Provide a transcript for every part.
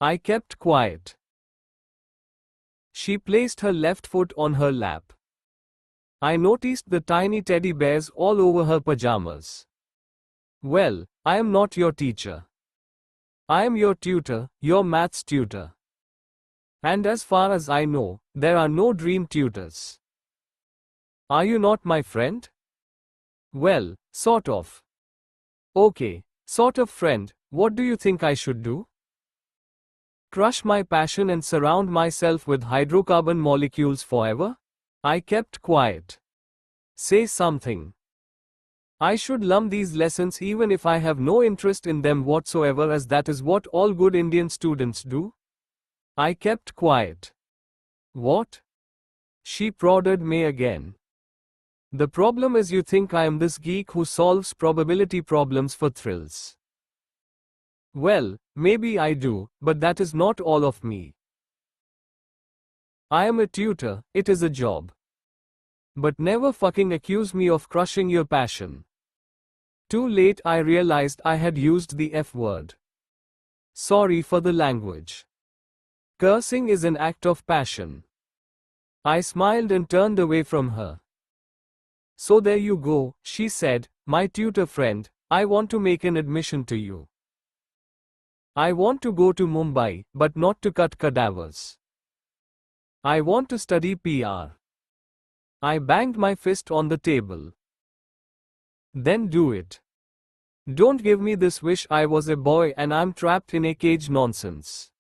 I kept quiet. She placed her left foot on her lap. I noticed the tiny teddy bears all over her pajamas. Well, I am not your teacher. I am your tutor, your maths tutor. And as far as I know, there are no dream tutors. Are you not my friend? Well, sort of. Okay, sort of friend, what do you think I should do? Crush my passion and surround myself with hydrocarbon molecules forever? I kept quiet. Say something. I should learn these lessons even if I have no interest in them whatsoever, as that is what all good Indian students do. I kept quiet. What? She prodded me again. The problem is you think I am this geek who solves probability problems for thrills. Well, maybe I do, but that is not all of me. I am a tutor, it is a job. But never fucking accuse me of crushing your passion. Too late I realized I had used the F word. Sorry for the language. Cursing is an act of passion. I smiled and turned away from her. So there you go, she said, my tutor friend, I want to make an admission to you. I want to go to Mumbai, but not to cut cadavers. I want to study PR. I banged my fist on the table. Then do it. Don't give me this wish I was a boy and I'm trapped in a cage nonsense.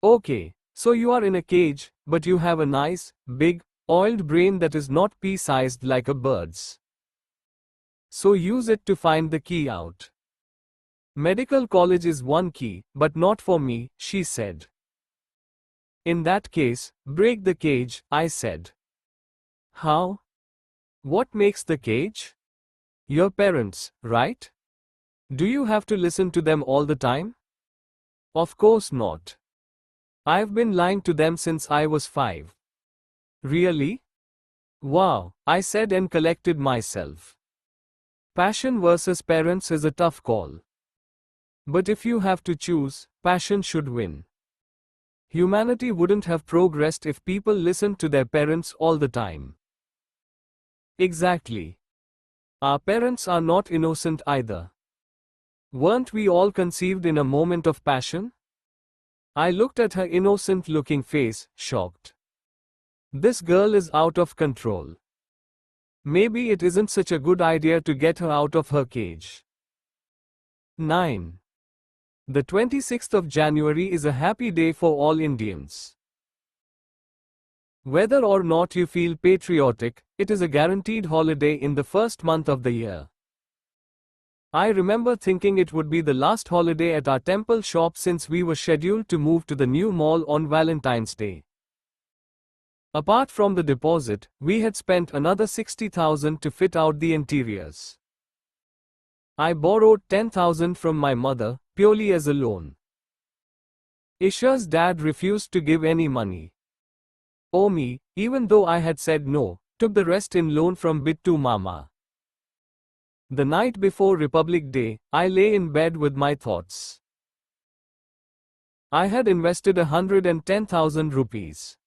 Okay, so you are in a cage, but you have a nice, big, oiled brain that is not pea-sized like a bird's. So use it to find the key out. Medical college is one key, but not for me, she said. In that case, break the cage, I said. How? What makes the cage? Your parents, right? Do you have to listen to them all the time? Of course not. I've been lying to them since I was 5. Really? Wow, I said and collected myself. Passion versus parents is a tough call. But if you have to choose, passion should win. Humanity wouldn't have progressed if people listened to their parents all the time. Exactly. Our parents are not innocent either. Weren't we all conceived in a moment of passion? I looked at her innocent-looking face, shocked. This girl is out of control. Maybe it isn't such a good idea to get her out of her cage. 9. The 26th of January is a happy day for all Indians. Whether or not you feel patriotic, it is a guaranteed holiday in the first month of the year. I remember thinking it would be the last holiday at our temple shop since we were scheduled to move to the new mall on Valentine's Day. Apart from the deposit, we had spent another 60,000 to fit out the interiors. I borrowed 10,000 from my mother, purely as a loan. Isha's dad refused to give any money. Me, even though I had said no, took the rest in loan from Bittu Mama. The night before Republic Day, I lay in bed with my thoughts. I had invested 110,000 rupees.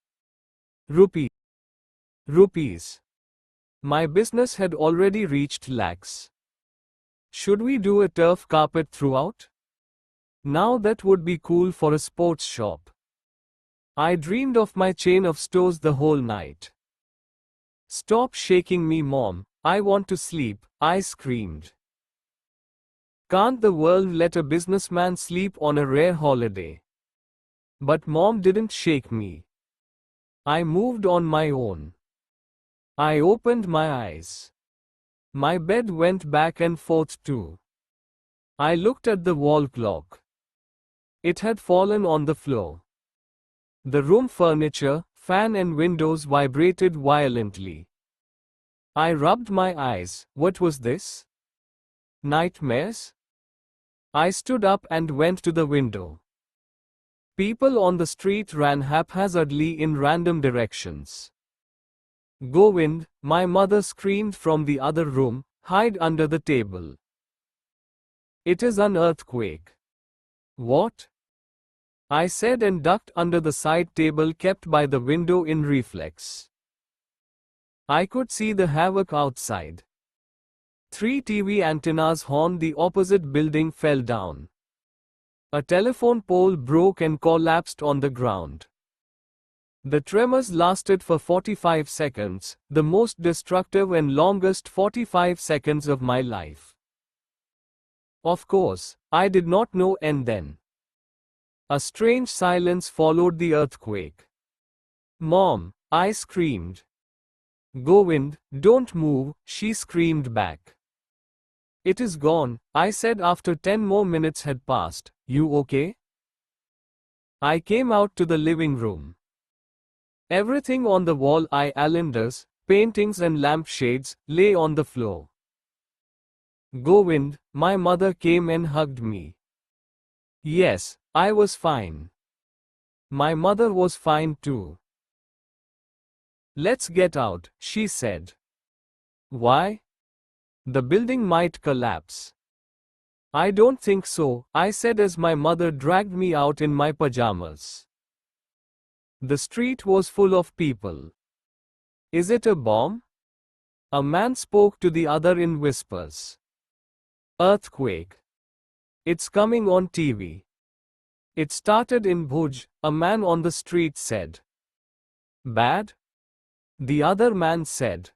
Rupees. My business had already reached lakhs. Should we do a turf carpet throughout? Now that would be cool for a sports shop. I dreamed of my chain of stores the whole night. Stop shaking me, Mom, I want to sleep, I screamed. Can't the world let a businessman sleep on a rare holiday? But Mom didn't shake me. I moved on my own. I opened my eyes. My bed went back and forth too. I looked at the wall clock. It had fallen on the floor. The room furniture, fan and windows vibrated violently. I rubbed my eyes. What was this? Nightmares? I stood up and went to the window. People on the street ran haphazardly in random directions. Govind, my mother screamed from the other room, hide under the table. It is an earthquake. What? I said and ducked under the side table kept by the window in reflex. I could see the havoc outside. 3 TV antennas horned the opposite building fell down. A telephone pole broke and collapsed on the ground. The tremors lasted for 45 seconds, the most destructive and longest 45 seconds of my life. Of course, I did not know, and then a strange silence followed the earthquake. "Mom," I screamed. "Govind, don't move," she screamed back. "It is gone," I said after 10 more minutes had passed. "You okay?" I came out to the living room. Everything on the wall, islanders, paintings and lampshades, lay on the floor. "Govind," my mother came and hugged me. Yes, I was fine. My mother was fine too. "Let's get out," she said. "Why?" "The building might collapse." "I don't think so," I said as my mother dragged me out in my pajamas. The street was full of people. "Is it a bomb?" A man spoke to the other in whispers. "Earthquake. It's coming on TV." "It started in Bhuj," a man on the street said. "Bad?" The other man said.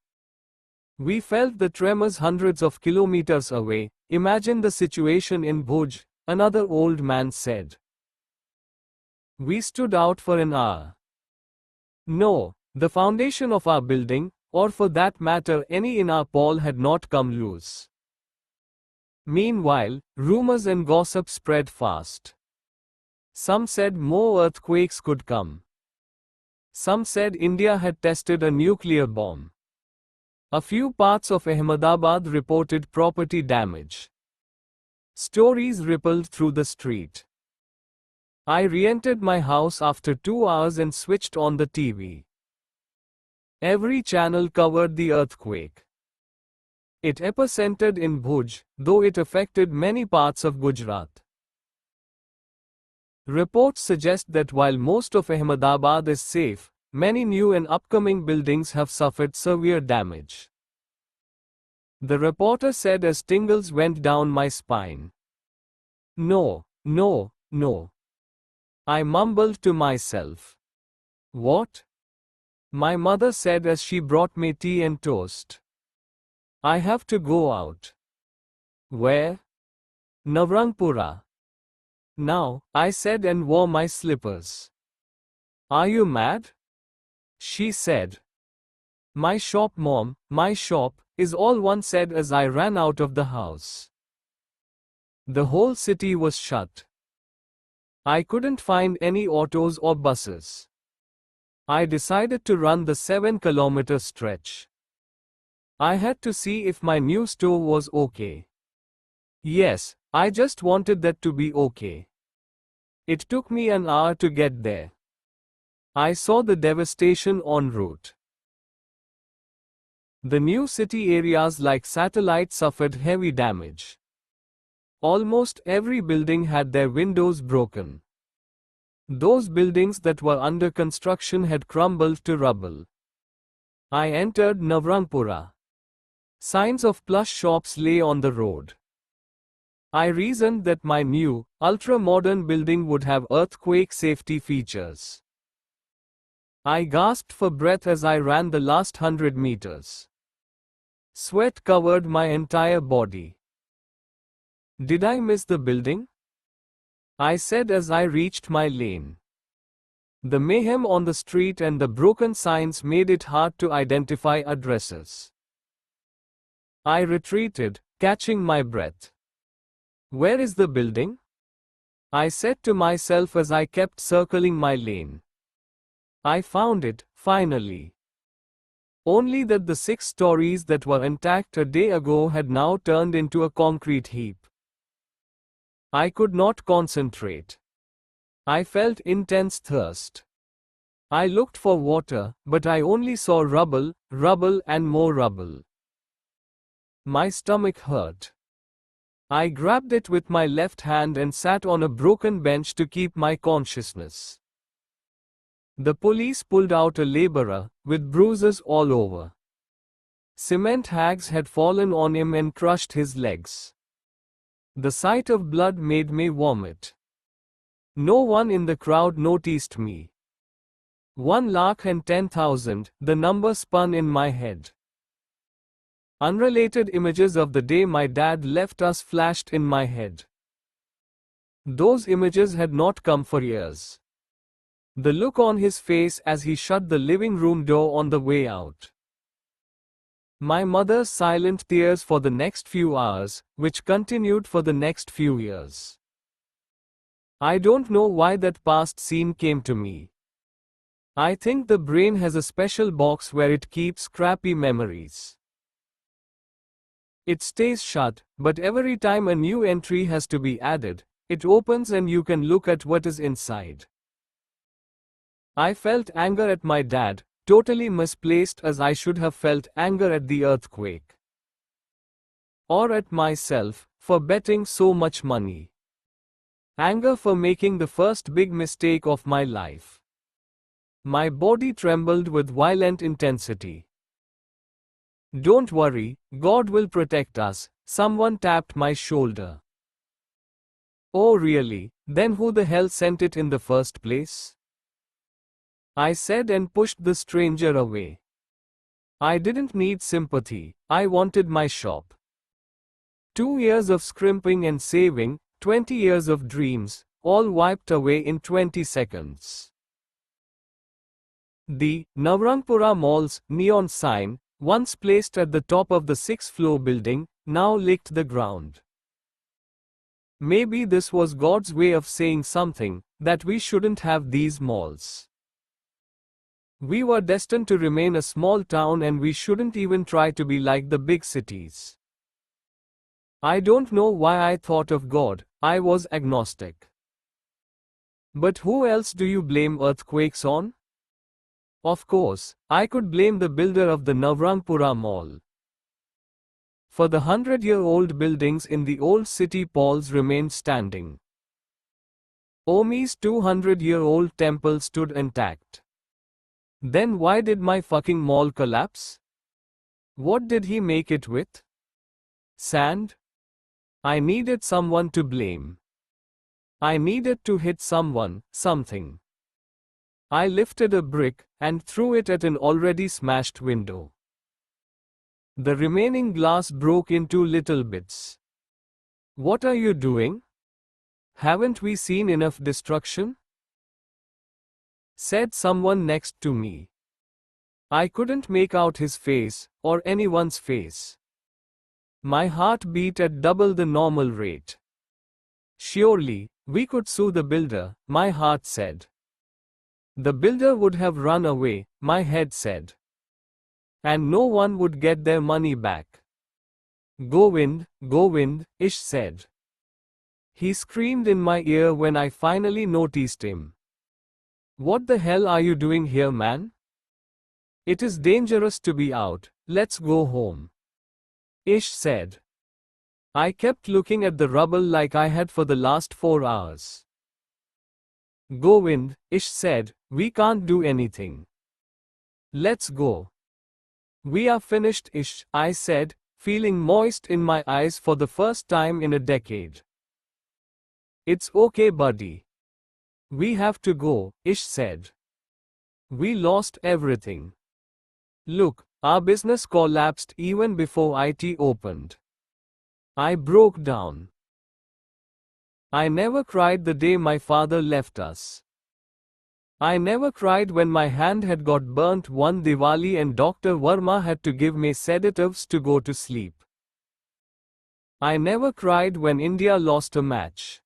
"We felt the tremors hundreds of kilometers away. Imagine the situation in Bhuj," another old man said. "We stood out for an hour. No, the foundation of our building, or for that matter any in our pole, had not come loose." Meanwhile, rumors and gossip spread fast. Some said more earthquakes could come. Some said India had tested a nuclear bomb. A few parts of Ahmedabad reported property damage. Stories rippled through the street. I re-entered my house after 2 hours and switched on the TV. Every channel covered the earthquake. It epicentered in Bhuj, though it affected many parts of Gujarat. Reports suggest that while most of Ahmedabad is safe, many new and upcoming buildings have suffered severe damage. The reporter said as tingles went down my spine. "No, no, no." I mumbled to myself. "What?" My mother said as she brought me tea and toast. "I have to go out." "Where?" "Navrangpura." "Now," I said and wore my slippers. "Are you mad?" she said. "My shop, Mom, my shop," is all one said as I ran out of the house. The whole city was shut. I couldn't find any autos or buses. I decided to run the 7-kilometer stretch. I had to see if my new store was okay. Yes, I just wanted that to be okay. It took me an hour to get there. I saw the devastation en route. The new city areas like Satellite suffered heavy damage. Almost every building had their windows broken. Those buildings that were under construction had crumbled to rubble. I entered Navrangpura. Signs of plush shops lay on the road. I reasoned that my new, ultra-modern building would have earthquake safety features. I gasped for breath as I ran the last 100 meters. Sweat covered my entire body. "Did I miss the building?" I said as I reached my lane. The mayhem on the street and the broken signs made it hard to identify addresses. I retreated, catching my breath. "Where is the building?" I said to myself as I kept circling my lane. I found it, finally. Only that the 6 stories that were intact a day ago had now turned into a concrete heap. I could not concentrate. I felt intense thirst. I looked for water, but I only saw rubble, rubble and more rubble. My stomach hurt. I grabbed it with my left hand and sat on a broken bench to keep my consciousness. The police pulled out a laborer, with bruises all over. Cement hags had fallen on him and crushed his legs. The sight of blood made me vomit. No one in the crowd noticed me. 1,10,000, the number spun in my head. Unrelated images of the day my dad left us flashed in my head. Those images had not come for years. The look on his face as he shut the living room door on the way out. My mother's silent tears for the next few hours, which continued for the next few years. I don't know why that past scene came to me. I think the brain has a special box where it keeps crappy memories. It stays shut, but every time a new entry has to be added, it opens and you can look at what is inside. I felt anger at my dad, totally misplaced, as I should have felt anger at the earthquake. Or at myself, for betting so much money. Anger for making the first big mistake of my life. My body trembled with violent intensity. Don't worry, God will protect us, someone tapped my shoulder. Oh really, then who the hell sent it in the first place? I said and pushed the stranger away. I didn't need sympathy, I wanted my shop. 2 years of scrimping and saving, 20 years of dreams, all wiped away in 20 seconds. The Navrangpura Mall's neon sign, once placed at the top of the 6th-floor building, now licked the ground. Maybe this was God's way of saying something, that we shouldn't have these malls. We were destined to remain a small town and we shouldn't even try to be like the big cities. I don't know why I thought of God, I was agnostic. But who else do you blame earthquakes on? Of course, I could blame the builder of the Navrangpura Mall. For the 100-year-old buildings in the old city poles remained standing. Omi's 200-year-old temple stood intact. Then why did my fucking mall collapse? What did he make it with? Sand? I needed someone to blame. I needed to hit someone, something. I lifted a brick and threw it at an already smashed window. The remaining glass broke into little bits. What are you doing? Haven't we seen enough destruction? Said someone next to me. I couldn't make out his face, or anyone's face. My heart beat at double the normal rate. Surely, we could sue the builder, my heart said. The builder would have run away, my head said. And no one would get their money back. Go wind, Ish said. He screamed in my ear when I finally noticed him. What the hell are you doing here, man? It is dangerous to be out, let's go home. Ish said. I kept looking at the rubble like I had for the last 4 hours. Go wind, Ish said, we can't do anything. Let's go. We are finished, Ish, I said, feeling moist in my eyes for the first time in a decade. It's okay, buddy. We have to go, Ish said. We lost everything. Look, our business collapsed even before IT opened. I broke down. I never cried the day my father left us. I never cried when my hand had got burnt one Diwali and Dr. Verma had to give me sedatives to go to sleep. I never cried when India lost a match.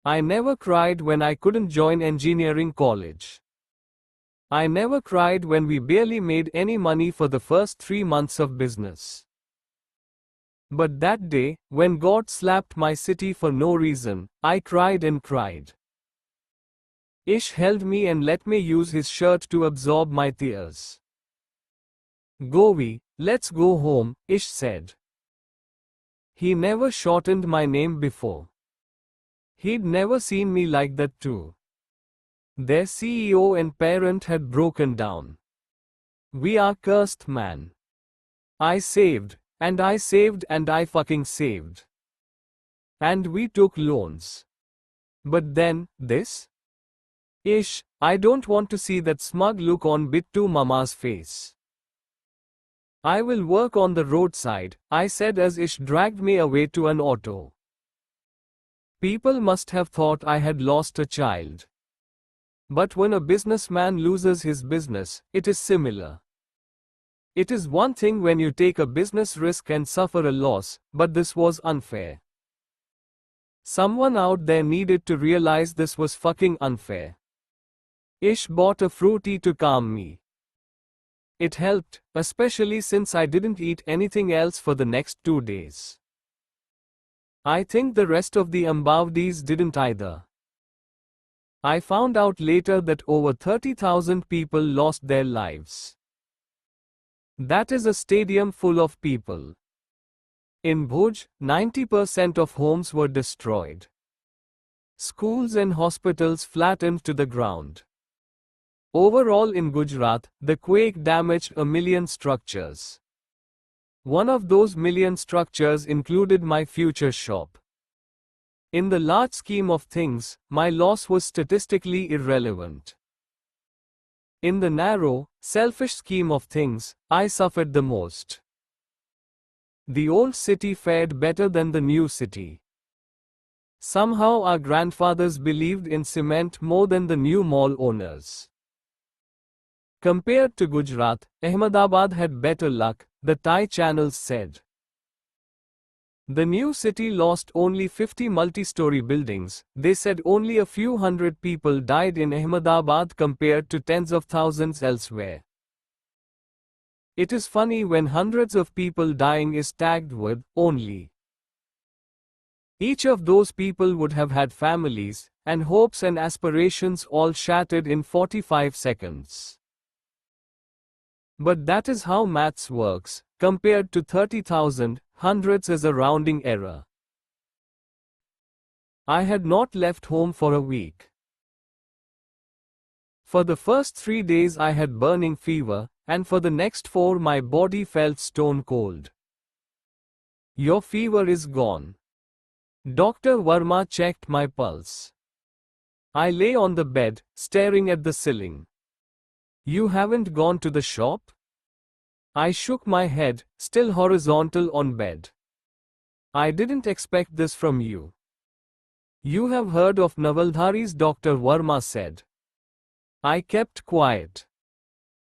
I never cried when I couldn't join engineering college. I never cried when we barely made any money for the first 3 months of business. But that day, when God slapped my city for no reason, I cried and cried. Ish held me and let me use his shirt to absorb my tears. Govi, let's go home, Ish said. He never shortened my name before. He'd never seen me like that too. Their CEO and parent had broken down. We are cursed, man. I saved, and I saved, and I fucking saved. And we took loans. But then, this? Ish, I don't want to see that smug look on Bittu Mama's face. I will work on the roadside, I said as Ish dragged me away to an auto. People must have thought I had lost a child. But when a businessman loses his business, it is similar. It is one thing when you take a business risk and suffer a loss, but this was unfair. Someone out there needed to realize this was fucking unfair. Ish bought a fruity to calm me. It helped, especially since I didn't eat anything else for the next 2 days. I think the rest of the Ambavdis didn't either. I found out later that over 30,000 people lost their lives. That is a stadium full of people. In Bhuj, 90% of homes were destroyed. Schools and hospitals flattened to the ground. Overall in Gujarat, the quake damaged 1 million structures. One of those million structures included my future shop. In the large scheme of things, my loss was statistically irrelevant. In the narrow, selfish scheme of things, I suffered the most. The old city fared better than the new city. Somehow our grandfathers believed in cement more than the new mall owners. Compared to Gujarat, Ahmedabad had better luck, the Thai channels said. The new city lost only 50 multi-story buildings. They said only a few hundred people died in Ahmedabad compared to tens of thousands elsewhere. It is funny when hundreds of people dying is tagged with only. Each of those people would have had families, and hopes and aspirations all shattered in 45 seconds. But that is how maths works. Compared to 30,000, hundreds is a rounding error. I had not left home for a week. For the first 3 days I had burning fever, and for the next 4 my body felt stone cold. Your fever is gone. Dr. Verma checked my pulse. I lay on the bed, staring at the ceiling. You haven't gone to the shop? I shook my head, still horizontal on bed. I didn't expect this from you. You have heard of Nawaldharis, Dr. Verma said. I kept quiet.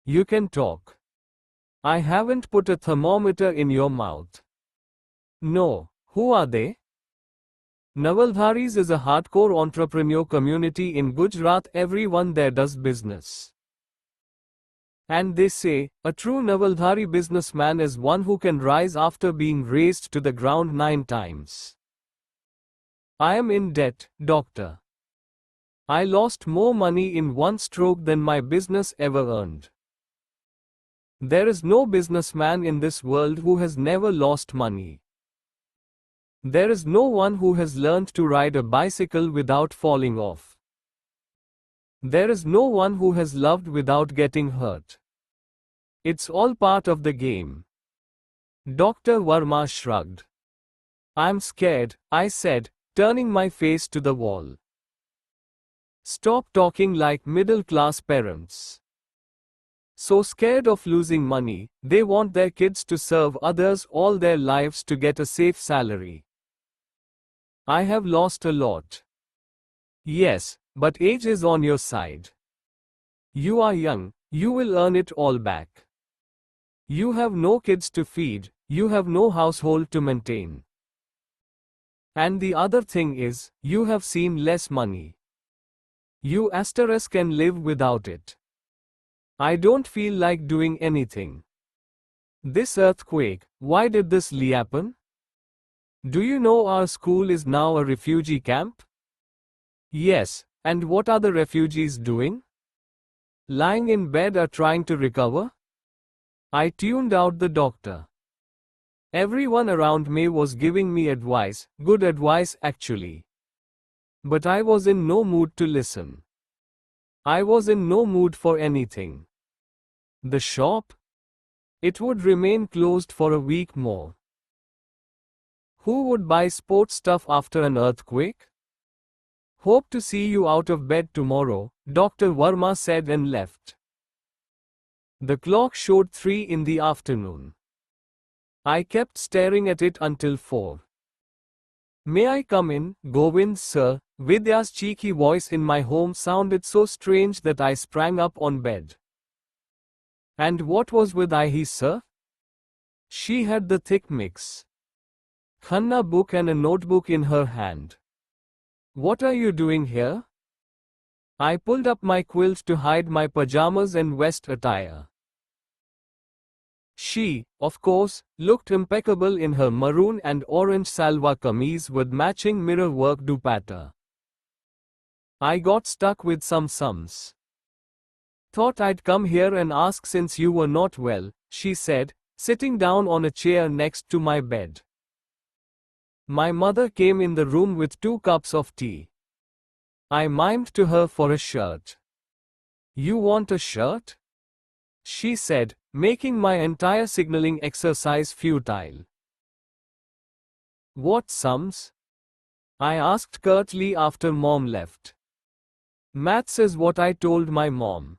You can talk. I haven't put a thermometer in your mouth. No, who are they? Nawaldharis is a hardcore entrepreneur community in Gujarat. Everyone there does business. And they say, a true Nawaldhari businessman is one who can rise after being razed to the ground 9 times. I am in debt, doctor. I lost more money in one stroke than my business ever earned. There is no businessman in this world who has never lost money. There is no one who has learned to ride a bicycle without falling off. There is no one who has loved without getting hurt. It's all part of the game. Dr. Verma shrugged. I'm scared, I said, turning my face to the wall. Stop talking like middle-class parents. So scared of losing money, they want their kids to serve others all their lives to get a safe salary. I have lost a lot. Yes, but age is on your side. You are young, you will earn it all back. You have no kids to feed, you have no household to maintain. And the other thing is, you have seen less money. You asterisk can live without it. I don't feel like doing anything. This earthquake, why did this happen? Do you know our school is now a refugee camp? Yes, and what are the refugees doing? Lying in bed or trying to recover? I tuned out the doctor. Everyone around me was giving me advice, good advice actually. But I was in no mood to listen. I was in no mood for anything. The shop? It would remain closed for a week more. Who would buy sports stuff after an earthquake? Hope to see you out of bed tomorrow, Dr. Verma said and left. The clock showed 3 in the afternoon. I kept staring at it until 4. May I come in, Govind sir? Vidya's cheeky voice in my home sounded so strange that I sprang up on bed. And what was with he, sir? She had the thick mix Khanna book and a notebook in her hand. What are you doing here? I pulled up my quilt to hide my pajamas and vest attire. She, of course, looked impeccable in her maroon and orange salwar kameez with matching mirror work dupatta. I got stuck with some sums. Thought I'd come here and ask since you were not well, she said, sitting down on a chair next to my bed. My mother came in the room with 2 cups of tea. I mimed to her for a shirt. You want a shirt? She said, making my entire signaling exercise futile. What sums? I asked curtly after Mom left. Maths is what I told my mom.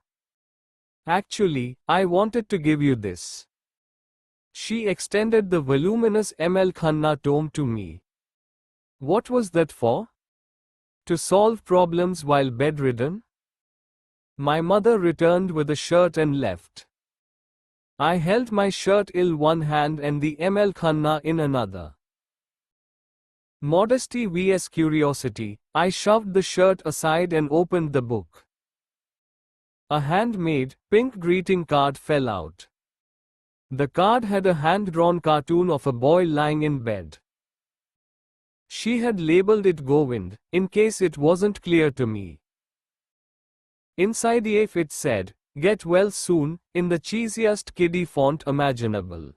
Actually, I wanted to give you this. She extended the voluminous M.L. Khanna tome to me. What was that for? To solve problems while bedridden? My mother returned with the shirt and left. I held my shirt in one hand and the M.L. Khanna in another. Modesty vs curiosity, I shoved the shirt aside and opened the book. A handmade, pink greeting card fell out. The card had a hand-drawn cartoon of a boy lying in bed. She had labeled it Govind, in case it wasn't clear to me. Inside it said, "Get well soon," in the cheesiest kiddie font imaginable.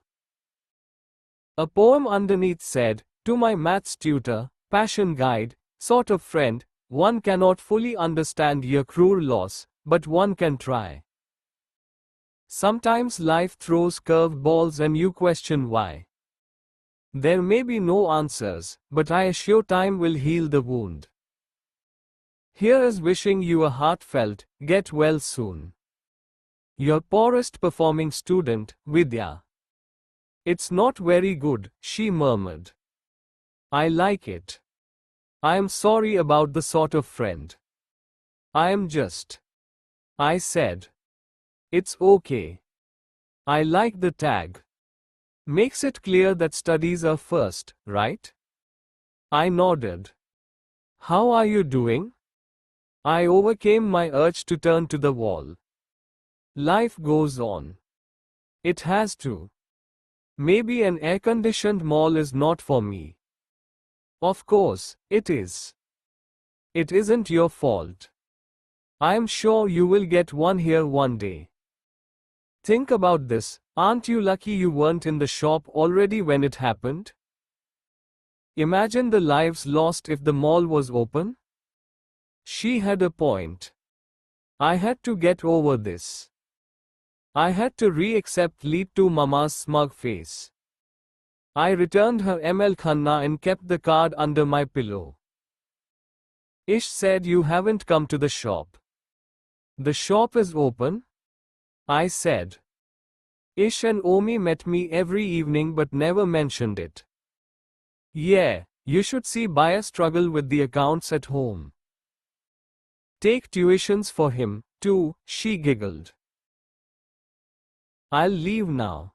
A poem underneath said, "To my maths tutor, passion guide, sort of friend, one cannot fully understand your cruel loss, but one can try. Sometimes life throws curved balls and you question why. There may be no answers, but I assure time will heal the wound. Here is wishing you a heartfelt, get well soon. Your poorest performing student, Vidya." It's not very good, she murmured. I like it. I am sorry about the sort of friend. I am just. I said. It's okay. I like the tag. Makes it clear that studies are first, right? I nodded. How are you doing? I overcame my urge to turn to the wall. Life goes on. It has to. Maybe an air-conditioned mall is not for me. Of course, it is. It isn't your fault. I am sure you will get one here one day. Think about this, aren't you lucky you weren't in the shop already when it happened? Imagine the lives lost if the mall was open. She had a point. I had to get over this. I had to re-accept lead to Mama's smug face. I returned her M.L. Khanna and kept the card under my pillow. Ish said you haven't come to the shop. The shop is open? I said. Ish and Omi met me every evening but never mentioned it. Yeah, you should see Baya struggle with the accounts at home. Take tuitions for him, too, she giggled. I'll leave now.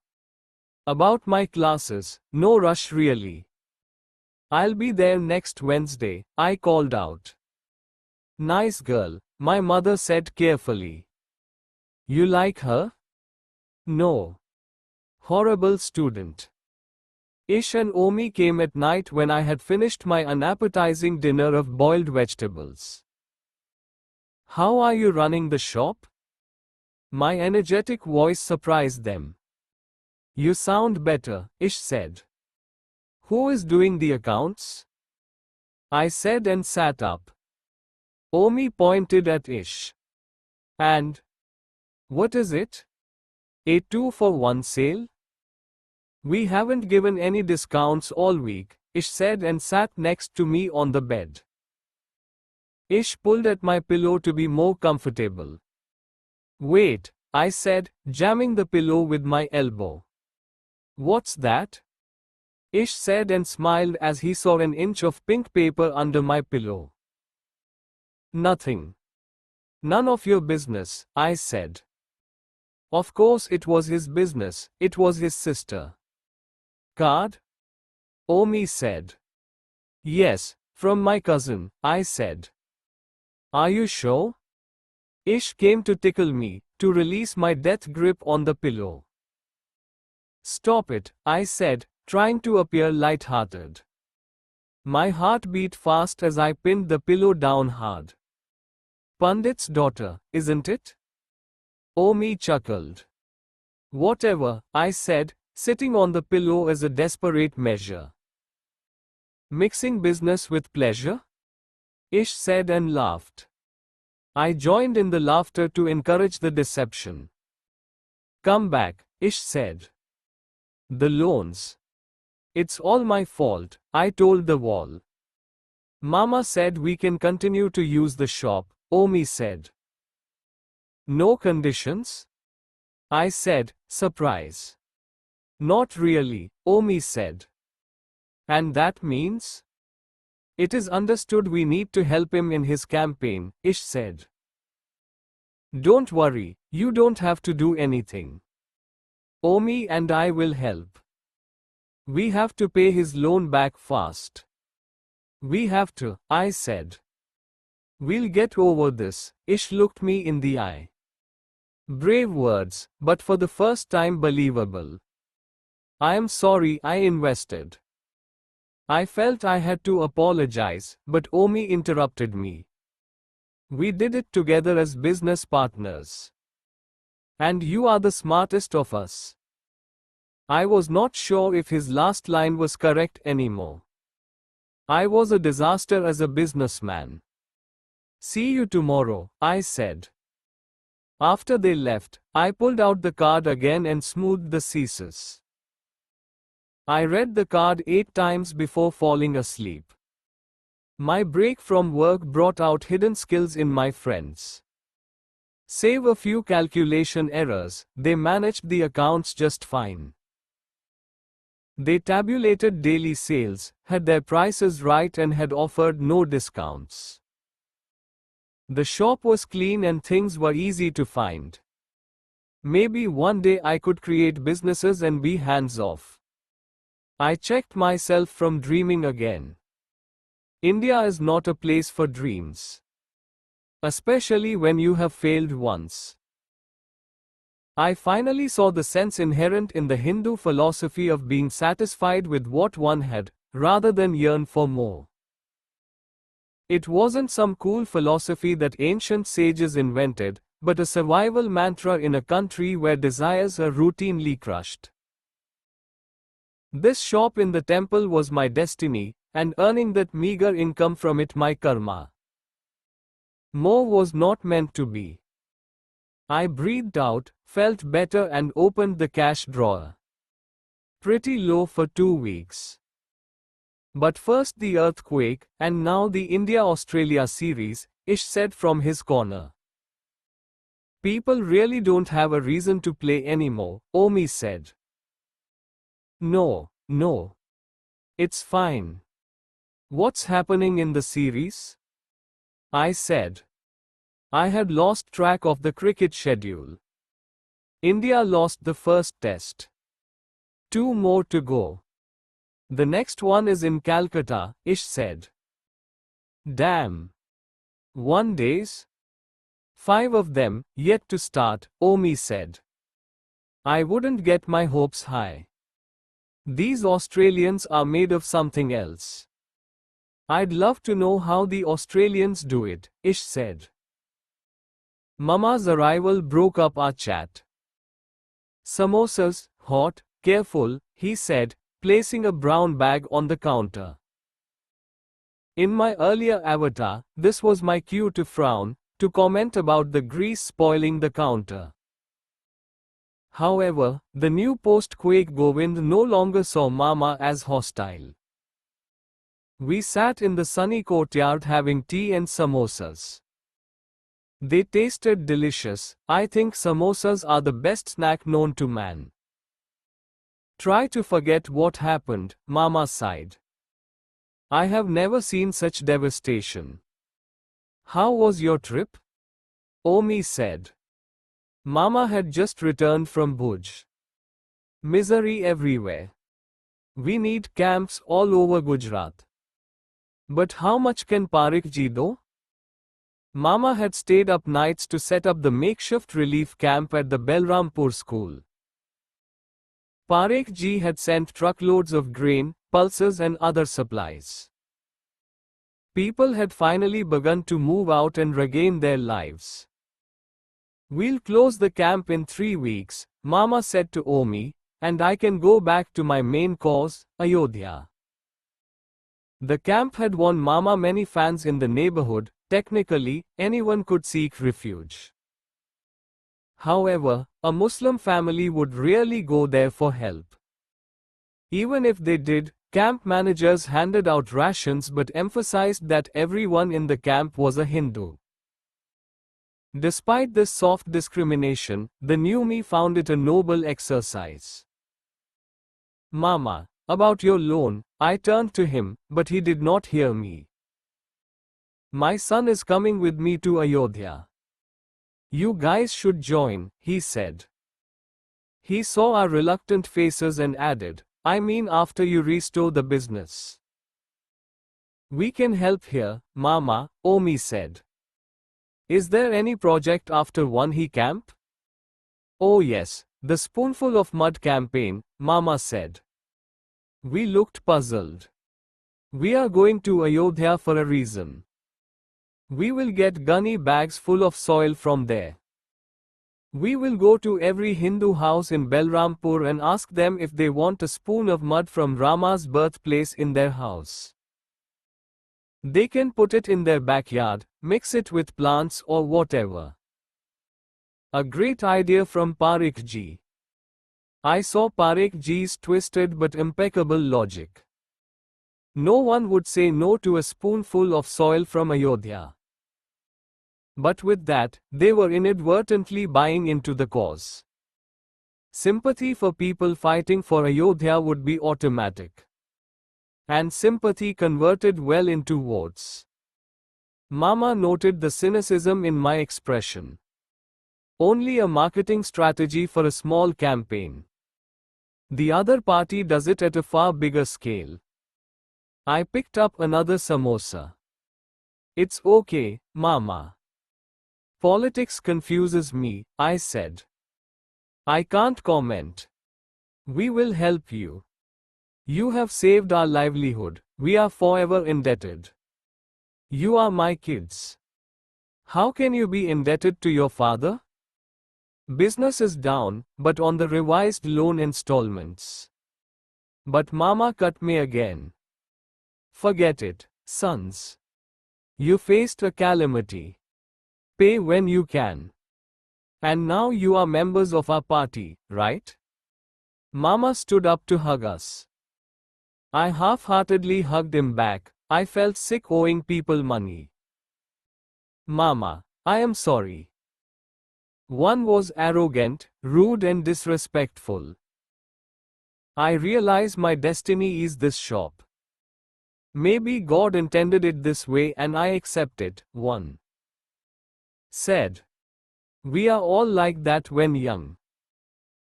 About my classes, no rush really. I'll be there next Wednesday, I called out. Nice girl, my mother said carefully. You like her? No. Horrible student. Ish and Omi came at night when I had finished my unappetizing dinner of boiled vegetables. How are you running the shop? My energetic voice surprised them. You sound better, Ish said. Who is doing the accounts? I said and sat up. Omi pointed at Ish. And? What is it? A 2-for-1 sale? We haven't given any discounts all week, Ish said and sat next to me on the bed. Ish pulled at my pillow to be more comfortable. Wait, I said, jamming the pillow with my elbow. What's that? Ish said and smiled as he saw an inch of pink paper under my pillow. Nothing. None of your business, I said. Of course it was his business, it was his sister. Card? Omi said. Yes, from my cousin, I said. Are you sure? Ish came to tickle me, to release my death grip on the pillow. Stop it, I said, trying to appear light-hearted. My heart beat fast as I pinned the pillow down hard. Pandit's daughter, isn't it? Omi chuckled. Whatever, I said, sitting on the pillow as a desperate measure. Mixing business with pleasure? Ish said and laughed. I joined in the laughter to encourage the deception. Come back, Ish said. The loans. It's all my fault, I told the wall. Mama said we can continue to use the shop, Omi said. No conditions? I said, surprise. Not really, Omi said. And that means? It is understood we need to help him in his campaign, Ish said. Don't worry, you don't have to do anything. Omi and I will help. We have to pay his loan back fast. We have to, I said. We'll get over this, Ish looked me in the eye. Brave words, but for the first time believable. I am sorry I invested. I felt I had to apologize, but Omi interrupted me. We did it together as business partners. And you are the smartest of us. I was not sure if his last line was correct anymore. I was a disaster as a businessman. See you tomorrow, I said. After they left, I pulled out the card again and smoothed the creases. I read the card 8 times before falling asleep. My break from work brought out hidden skills in my friends. Save a few calculation errors, they managed the accounts just fine. They tabulated daily sales, had their prices right and had offered no discounts. The shop was clean and things were easy to find. Maybe one day I could create businesses and be hands-off. I checked myself from dreaming again. India is not a place for dreams. Especially when you have failed once. I finally saw the sense inherent in the Hindu philosophy of being satisfied with what one had, rather than yearn for more. It wasn't some cool philosophy that ancient sages invented, but a survival mantra in a country where desires are routinely crushed. This shop in the temple was my destiny, and earning that meager income from it my karma. More was not meant to be. I breathed out, felt better and opened the cash drawer. Pretty low for 2 weeks. But first the earthquake, and now the India-Australia series, Ish said from his corner. People really don't have a reason to play anymore, Omi said. No. It's fine. What's happening in the series? I said. I had lost track of the cricket schedule. India lost the first test. 2 more to go. The next one is in Calcutta, Ish said. Damn. 1 days? 5 of them, yet to start, Omi said. I wouldn't get my hopes high. These Australians are made of something else. I'd love to know how the Australians do it, Ish said. Mama's arrival broke up our chat. Samosas, hot, careful, he said, placing a brown bag on the counter. In my earlier avatar, this was my cue to frown, to comment about the grease spoiling the counter. However, the new post-quake Govind no longer saw Mama as hostile. We sat in the sunny courtyard having tea and samosas. They tasted delicious. I think samosas are the best snack known to man. Try to forget what happened, Mama sighed. I have never seen such devastation. How was your trip? Omi said. Mama had just returned from Bhuj. Misery everywhere. We need camps all over Gujarat. But how much can Parekh ji do? Mama had stayed up nights to set up the makeshift relief camp at the Belrampur school. Parekh ji had sent truckloads of grain, pulses and other supplies. People had finally begun to move out and regain their lives. We'll close the camp in 3 weeks, Mama said to Omi, and I can go back to my main cause, Ayodhya. The camp had won Mama many fans in the neighborhood. Technically, anyone could seek refuge. However, a Muslim family would rarely go there for help. Even if they did, camp managers handed out rations but emphasized that everyone in the camp was a Hindu. Despite this soft discrimination, the new me found it a noble exercise. Mama, about your loan, I turned to him, but he did not hear me. My son is coming with me to Ayodhya. You guys should join, he said. He saw our reluctant faces and added, I mean after you restore the business. We can help here, Mama, Omi said. Is there any project after One He Camp? Oh yes, the Spoonful of Mud campaign, Mama said. We looked puzzled. We are going to Ayodhya for a reason. We will get gunny bags full of soil from there. We will go to every Hindu house in Belrampur and ask them if they want a spoon of mud from Rama's birthplace in their house. They can put it in their backyard, mix it with plants or whatever. A great idea from Parekh ji. I saw Parekh ji's twisted but impeccable logic. No one would say no to a spoonful of soil from Ayodhya. But with that, they were inadvertently buying into the cause. Sympathy for people fighting for Ayodhya would be automatic. And sympathy converted well into votes. Mama noted the cynicism in my expression. Only a marketing strategy for a small campaign. The other party does it at a far bigger scale. I picked up another samosa. It's okay, Mama. Politics confuses me, I said. I can't comment. We will help you. You have saved our livelihood. We are forever indebted. You are my kids. How can you be indebted to your father? Business is down, but on the revised loan installments. But Mama cut me again. Forget it, sons. You faced a calamity. Pay when you can. And now you are members of our party, right? Mama stood up to hug us. I half-heartedly hugged him back. I felt sick owing people money. Mama, I am sorry. One was arrogant, rude and disrespectful. I realize my destiny is this shop. Maybe God intended it this way and I accept it, one said. We are all like that when young.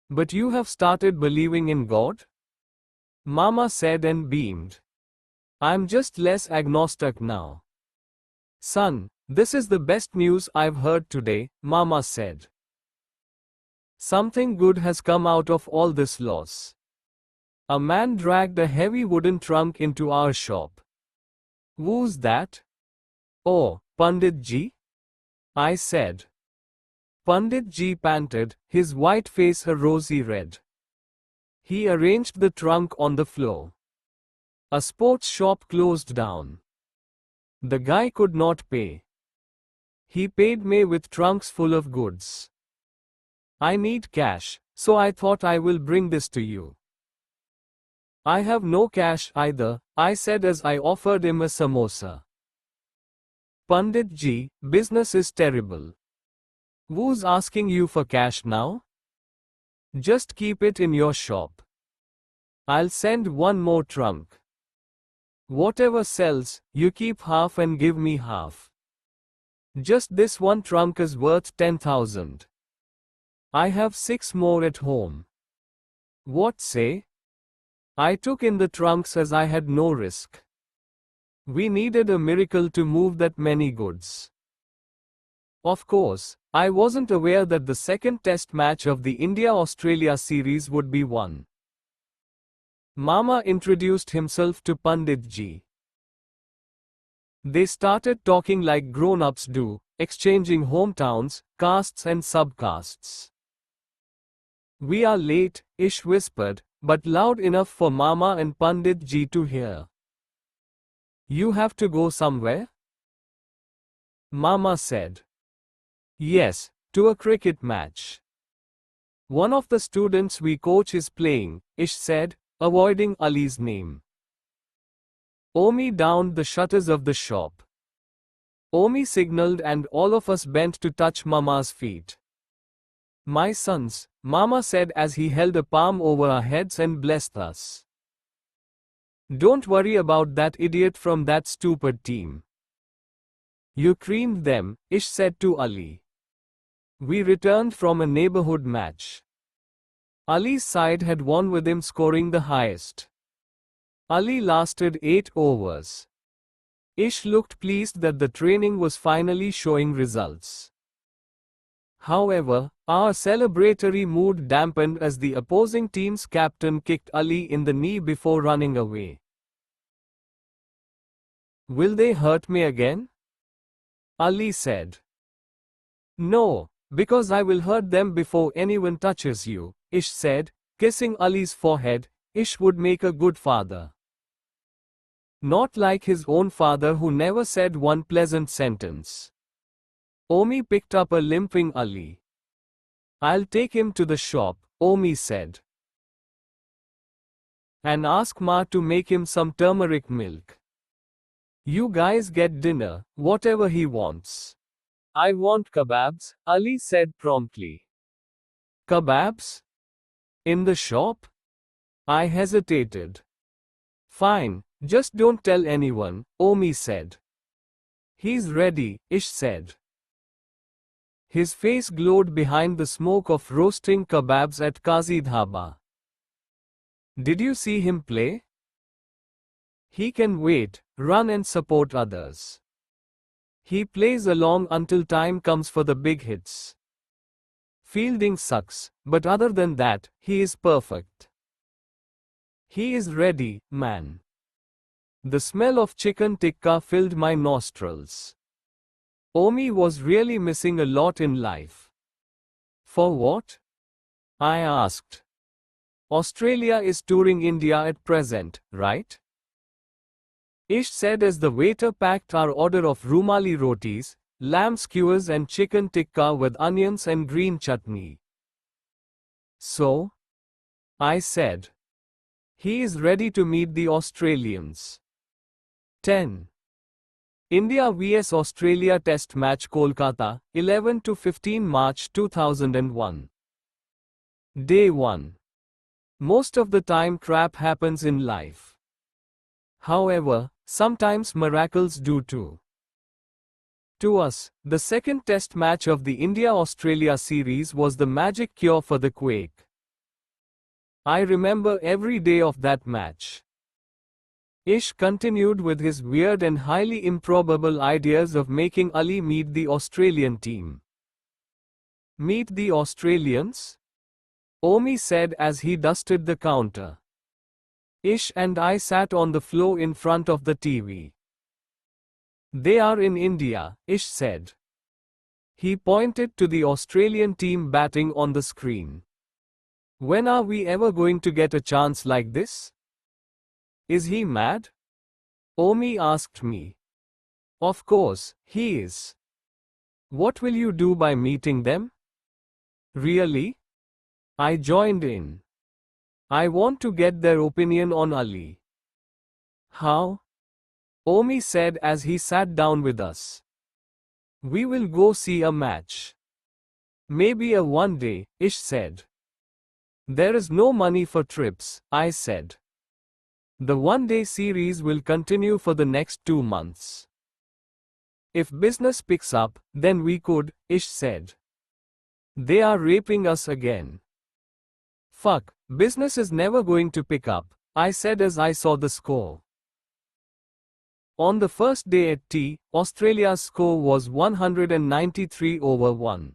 But you have started believing in God? Mama said and beamed. I'm just less agnostic now. Son, this is the best news I've heard today, Mama said. Something good has come out of all this loss. A man dragged a heavy wooden trunk into our shop. Who's that? Oh, Pandit ji? I said. Pandit ji panted, his white face a rosy red. He arranged the trunk on the floor. A sports shop closed down. The guy could not pay. He paid me with trunks full of goods. I need cash, so I thought I will bring this to you. I have no cash either, I said as I offered him a samosa. Pandit ji, business is terrible. Who's asking you for cash now? Just keep it in your shop. I'll send one more trunk. Whatever sells, you keep half and give me half. Just this one trunk is worth 10,000. I have 6 more at home. What say? I took in the trunks as I had no risk. We needed a miracle to move that many goods. Of course, I wasn't aware that the second test match of the India-Australia series would be won. Mama introduced himself to Pandit ji. They started talking like grown-ups do, exchanging hometowns, castes and subcastes. We are late, Ish whispered, but loud enough for Mama and Pandit ji to hear. You have to go somewhere? Mama said. Yes, to a cricket match. One of the students we coach is playing, Ish said, avoiding Ali's name. Omi downed the shutters of the shop. Omi signaled and all of us bent to touch Mama's feet. My sons, Mama said as he held a palm over our heads and blessed us. Don't worry about that idiot from that stupid team. You creamed them, Ish said to Ali. We returned from a neighborhood match. Ali's side had won with him scoring the highest. Ali lasted 8 overs. Ish looked pleased that the training was finally showing results. However, our celebratory mood dampened as the opposing team's captain kicked Ali in the knee before running away. Will they hurt me again? Ali said. No, because I will hurt them before anyone touches you, Ish said, kissing Ali's forehead. Ish would make a good father. Not like his own father who never said one pleasant sentence. Omi picked up a limping Ali. I'll take him to the shop, Omi said. And ask Ma to make him some turmeric milk. You guys get dinner, whatever he wants. I want kebabs, Ali said promptly. Kebabs? In the shop? I hesitated. Fine, just don't tell anyone, Omi said. He's ready, Ish said. His face glowed behind the smoke of roasting kebabs at Kazi Dhaba. Did you see him play? He can wait, run and support others. He plays along until time comes for the big hits. Fielding sucks, but other than that, he is perfect. He is ready, man. The smell of chicken tikka filled my nostrils. Omi was really missing a lot in life. For what? I asked. Australia is touring India at present, right? Ish said as the waiter packed our order of rumali rotis, lamb skewers and chicken tikka with onions and green chutney. So? I said. He is ready to meet the Australians. 10. India vs Australia Test Match Kolkata, 11 to 15 March 2001. Day 1. Most of the time crap happens in life. However, sometimes miracles do too. To us, the second test match of the India-Australia series was the magic cure for the quake. I remember every day of that match. Ish continued with his weird and highly improbable ideas of making Ali meet the Australian team. Meet the Australians? Omi said as he dusted the counter. Ish and I sat on the floor in front of the TV. They are in India, Ish said. He pointed to the Australian team batting on the screen. When are we ever going to get a chance like this? Is he mad? Omi asked me. Of course, he is. What will you do by meeting them? Really? I joined in. I want to get their opinion on Ali. How? Omi said as he sat down with us. We will go see a match. Maybe a one day, Ish said. There is no money for trips, I said. The one-day series will continue for the next 2 months. If business picks up, then we could, Ish said. They are raping us again. Fuck, business is never going to pick up, I said as I saw the score. On the first day at tea, Australia's score was 193 over 1.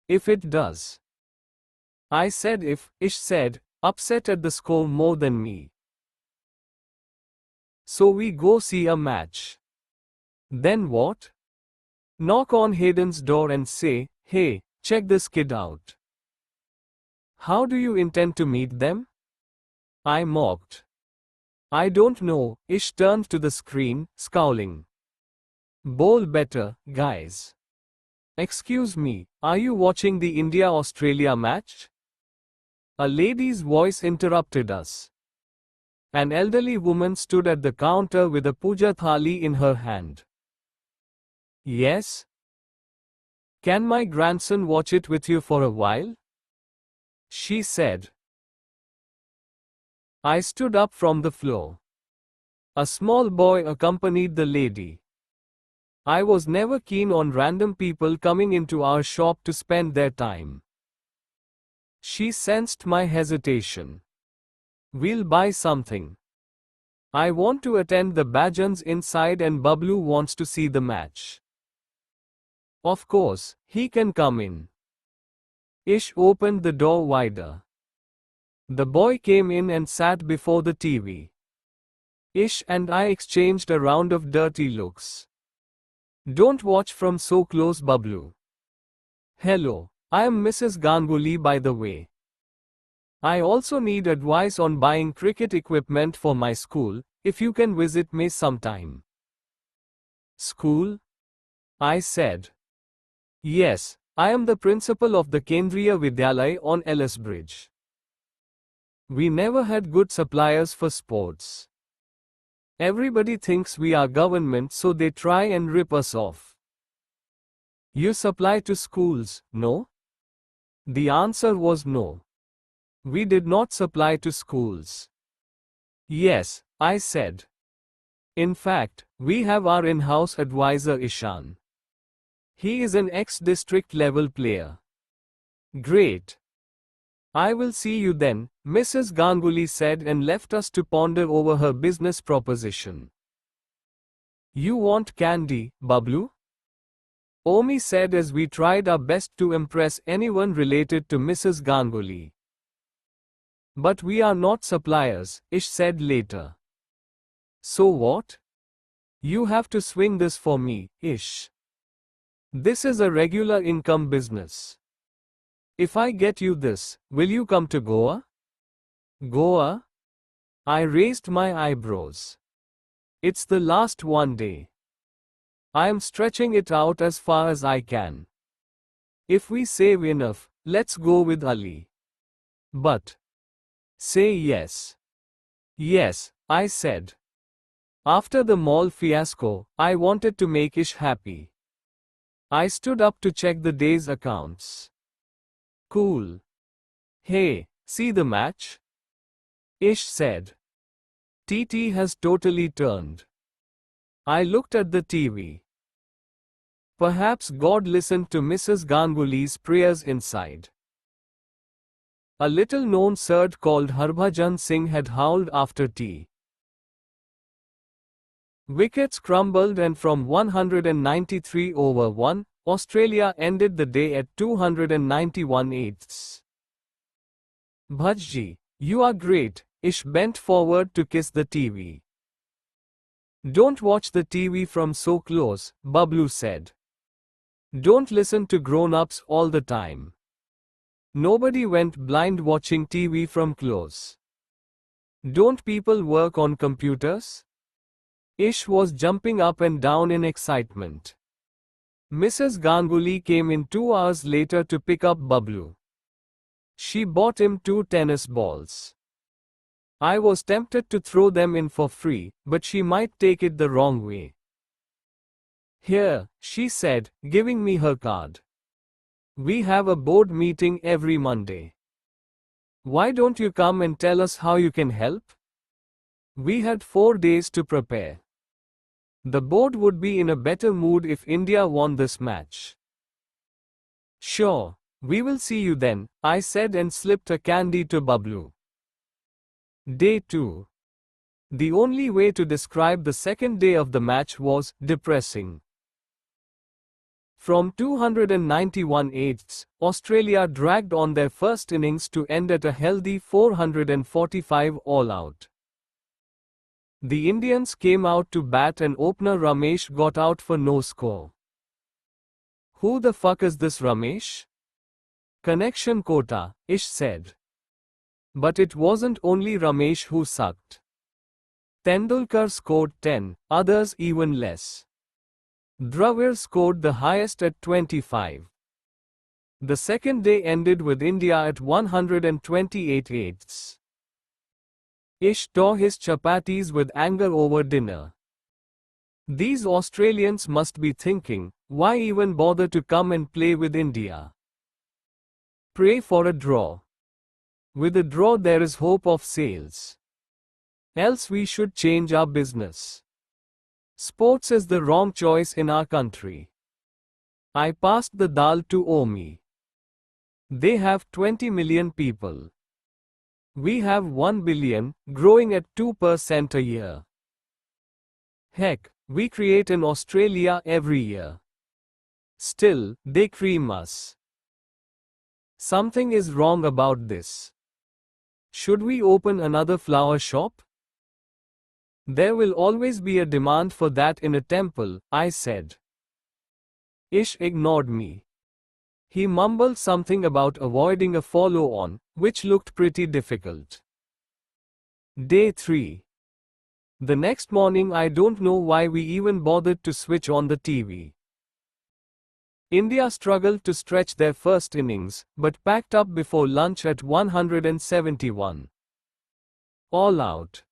If it does. I said if, Ish said, upset at the score more than me. So we go see a match. Then what? Knock on Hayden's door and say, hey, check this kid out. How do you intend to meet them? I mocked. I don't know, Ish turned to the screen, scowling. Bowl better, guys. Excuse me, are you watching the India-Australia match? A lady's voice interrupted us. An elderly woman stood at the counter with a puja thali in her hand. Yes? Can my grandson watch it with you for a while? She said. I stood up from the floor. A small boy accompanied the lady. I was never keen on random people coming into our shop to spend their time. She sensed my hesitation. We'll buy something. I want to attend the Bajans inside and Bablu wants to see the match. Of course, he can come in. Ish opened the door wider. The boy came in and sat before the TV. Ish and I exchanged a round of dirty looks. Don't watch from so close, Bablu. Hello, I am Mrs. Ganguly by the way. I also need advice on buying cricket equipment for my school, if you can visit me sometime. School? I said. Yes, I am the principal of the Kendriya Vidyalaya on Ellis Bridge. We never had good suppliers for sports. Everybody thinks we are government, so they try and rip us off. You supply to schools, no? The answer was no. We did not supply to schools. Yes, I said. In fact, we have our in-house advisor Ishan. He is an ex-district level player. Great. I will see you then, Mrs. Ganguly said and left us to ponder over her business proposition. You want candy, Bablu? Omi said as we tried our best to impress anyone related to Mrs. Ganguly. But we are not suppliers, Ish said later. So what? You have to swing this for me, Ish. This is a regular income business. If I get you this, will you come to Goa? Goa? I raised my eyebrows. It's the last one day. I am stretching it out as far as I can. If we save enough, let's go with Ali. But say yes. Yes, I said. After the mall fiasco, I wanted to make Ish happy. I stood up to check the day's accounts. Cool. Hey, see the match? Ish said. TT has totally turned. I looked at the TV. Perhaps God listened to Mrs. Ganguly's prayers inside. A little-known Surd called Harbhajan Singh had howled after tea. Wickets crumbled and from 193 over 1, Australia ended the day at 291 eighths. Bhajji, you are great, Ish bent forward to kiss the TV. Don't watch the TV from so close, Bablu said. Don't listen to grown-ups all the time. Nobody went blind watching TV from close. Don't people work on computers? Ish was jumping up and down in excitement. Mrs. Ganguly came in 2 hours later to pick up Bablu. She bought him 2 tennis balls. I was tempted to throw them in for free, but she might take it the wrong way. Here, she said, giving me her card. We have a board meeting every Monday. Why don't you come and tell us how you can help? We had 4 days to prepare. The board would be in a better mood if India won this match. Sure, we will see you then, I said and slipped a candy to Bablu. Day 2. The only way to describe the second day of the match was depressing. From 291 eighths, Australia dragged on their first innings to end at a healthy 445 all out. The Indians came out to bat and opener Ramesh got out for no score. Who the fuck is this Ramesh? Connection quota, Ish said. But it wasn't only Ramesh who sucked. Tendulkar scored 10, others even less. Dravid scored the highest at 25. The second day ended with India at 128 eighths. Ish tore his chapatis with anger over dinner. These Australians must be thinking, why even bother to come and play with India? Pray for a draw. With a draw there is hope of sales. Else we should change our business. Sports is the wrong choice in our country. I passed the dal to Omi. They have 20 million people. We have 1 billion, growing at 2% a year. Heck, we create in Australia every year. Still, they cream us. Something is wrong about this. Should we open another flower shop? There will always be a demand for that in a temple, I said. Ish ignored me. He mumbled something about avoiding a follow-on, which looked pretty difficult. Day 3. The next morning I don't know why we even bothered to switch on the TV. India struggled to stretch their first innings, but packed up before lunch at 171. All out.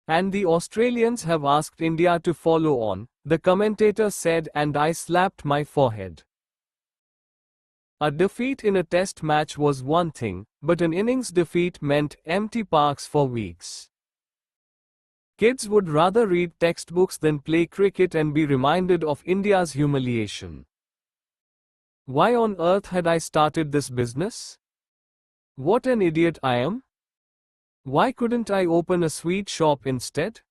And the Australians have asked India to follow on, the commentator said, and I slapped my forehead. A defeat in a test match was one thing, but an innings defeat meant empty parks for weeks. Kids would rather read textbooks than play cricket and be reminded of India's humiliation. Why on earth had I started this business? What an idiot I am! Why couldn't I open a sweet shop instead?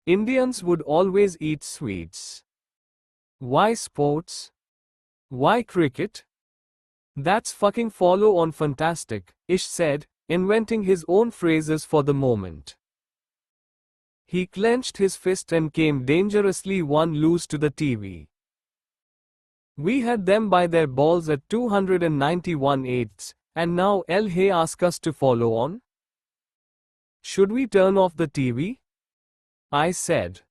Indians would always eat sweets. Why sports? Why cricket? That's fucking follow on fantastic, Ish said, inventing his own phrases for the moment. He clenched his fist and came dangerously one loose to the TV. We had them by their balls at 291 eighths, and now LH ask us to follow on? Should we turn off the TV? I said.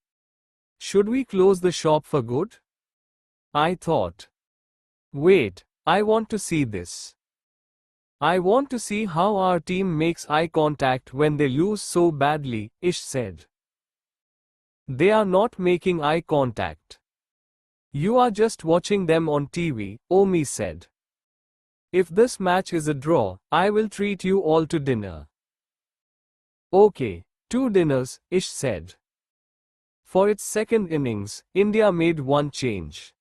Should we close the shop for good? I thought. Wait, I want to see this. I want to see how our team makes eye contact when they lose so badly, Ish said. They are not making eye contact. You are just watching them on TV, Omi said. If this match is a draw, I will treat you all to dinner. Okay, 2 dinners, Ish said. For its second innings, India made one change.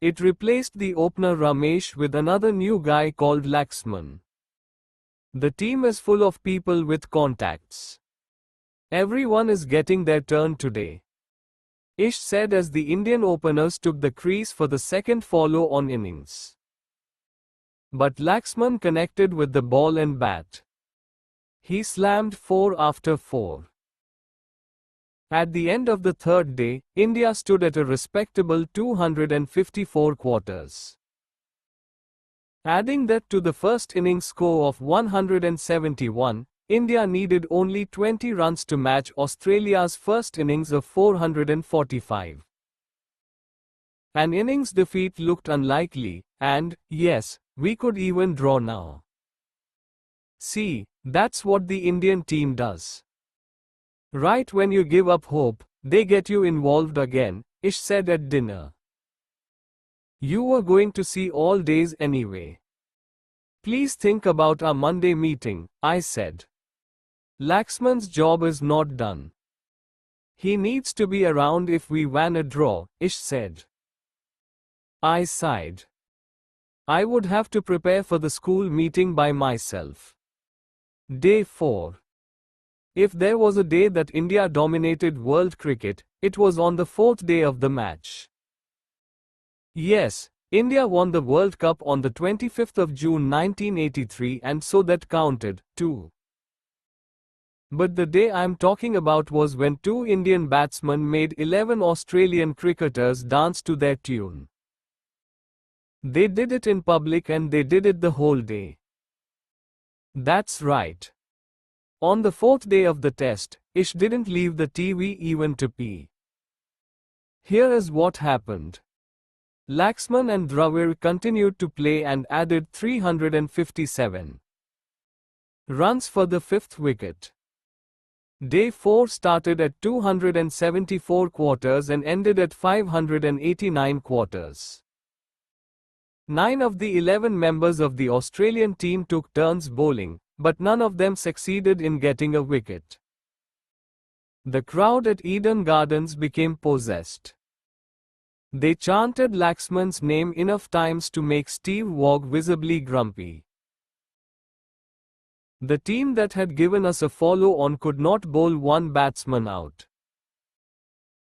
It replaced the opener Ramesh with another new guy called Laxman. The team is full of people with contacts. Everyone is getting their turn today. Ish said as the Indian openers took the crease for the second follow-on innings. But Laxman connected with the ball and bat. He slammed 4 after 4. At the end of the third day, India stood at a respectable 254 quarters. Adding that to the first innings score of 171, India needed only 20 runs to match Australia's first innings of 445. An innings defeat looked unlikely, and, yes, we could even draw now. See, that's what the Indian team does. Right when you give up hope, they get you involved again, Ish said at dinner. You were going to see all days anyway. Please think about our Monday meeting, I said. Laxman's job is not done. He needs to be around if we win a draw, Ish said. I sighed. I would have to prepare for the school meeting by myself. Day 4. If there was a day that India dominated world cricket, it was on the 4th day of the match. Yes, India won the World Cup on the 25th of June 1983 and so that counted, too. But the day I'm talking about was when 2 Indian batsmen made 11 Australian cricketers dance to their tune. They did it in public and they did it the whole day. That's right. On the 4th day of the test, Ish didn't leave the TV even to pee. Here is what happened. Laxman and Dravid continued to play and added 357 runs for the 5th wicket. Day 4 started at 274 quarters and ended at 589 quarters. 9 of the 11 members of the Australian team took turns bowling, but none of them succeeded in getting a wicket. The crowd at Eden Gardens became possessed. They chanted Laxman's name enough times to make Steve Waugh visibly grumpy. The team that had given us a follow-on could not bowl one batsman out.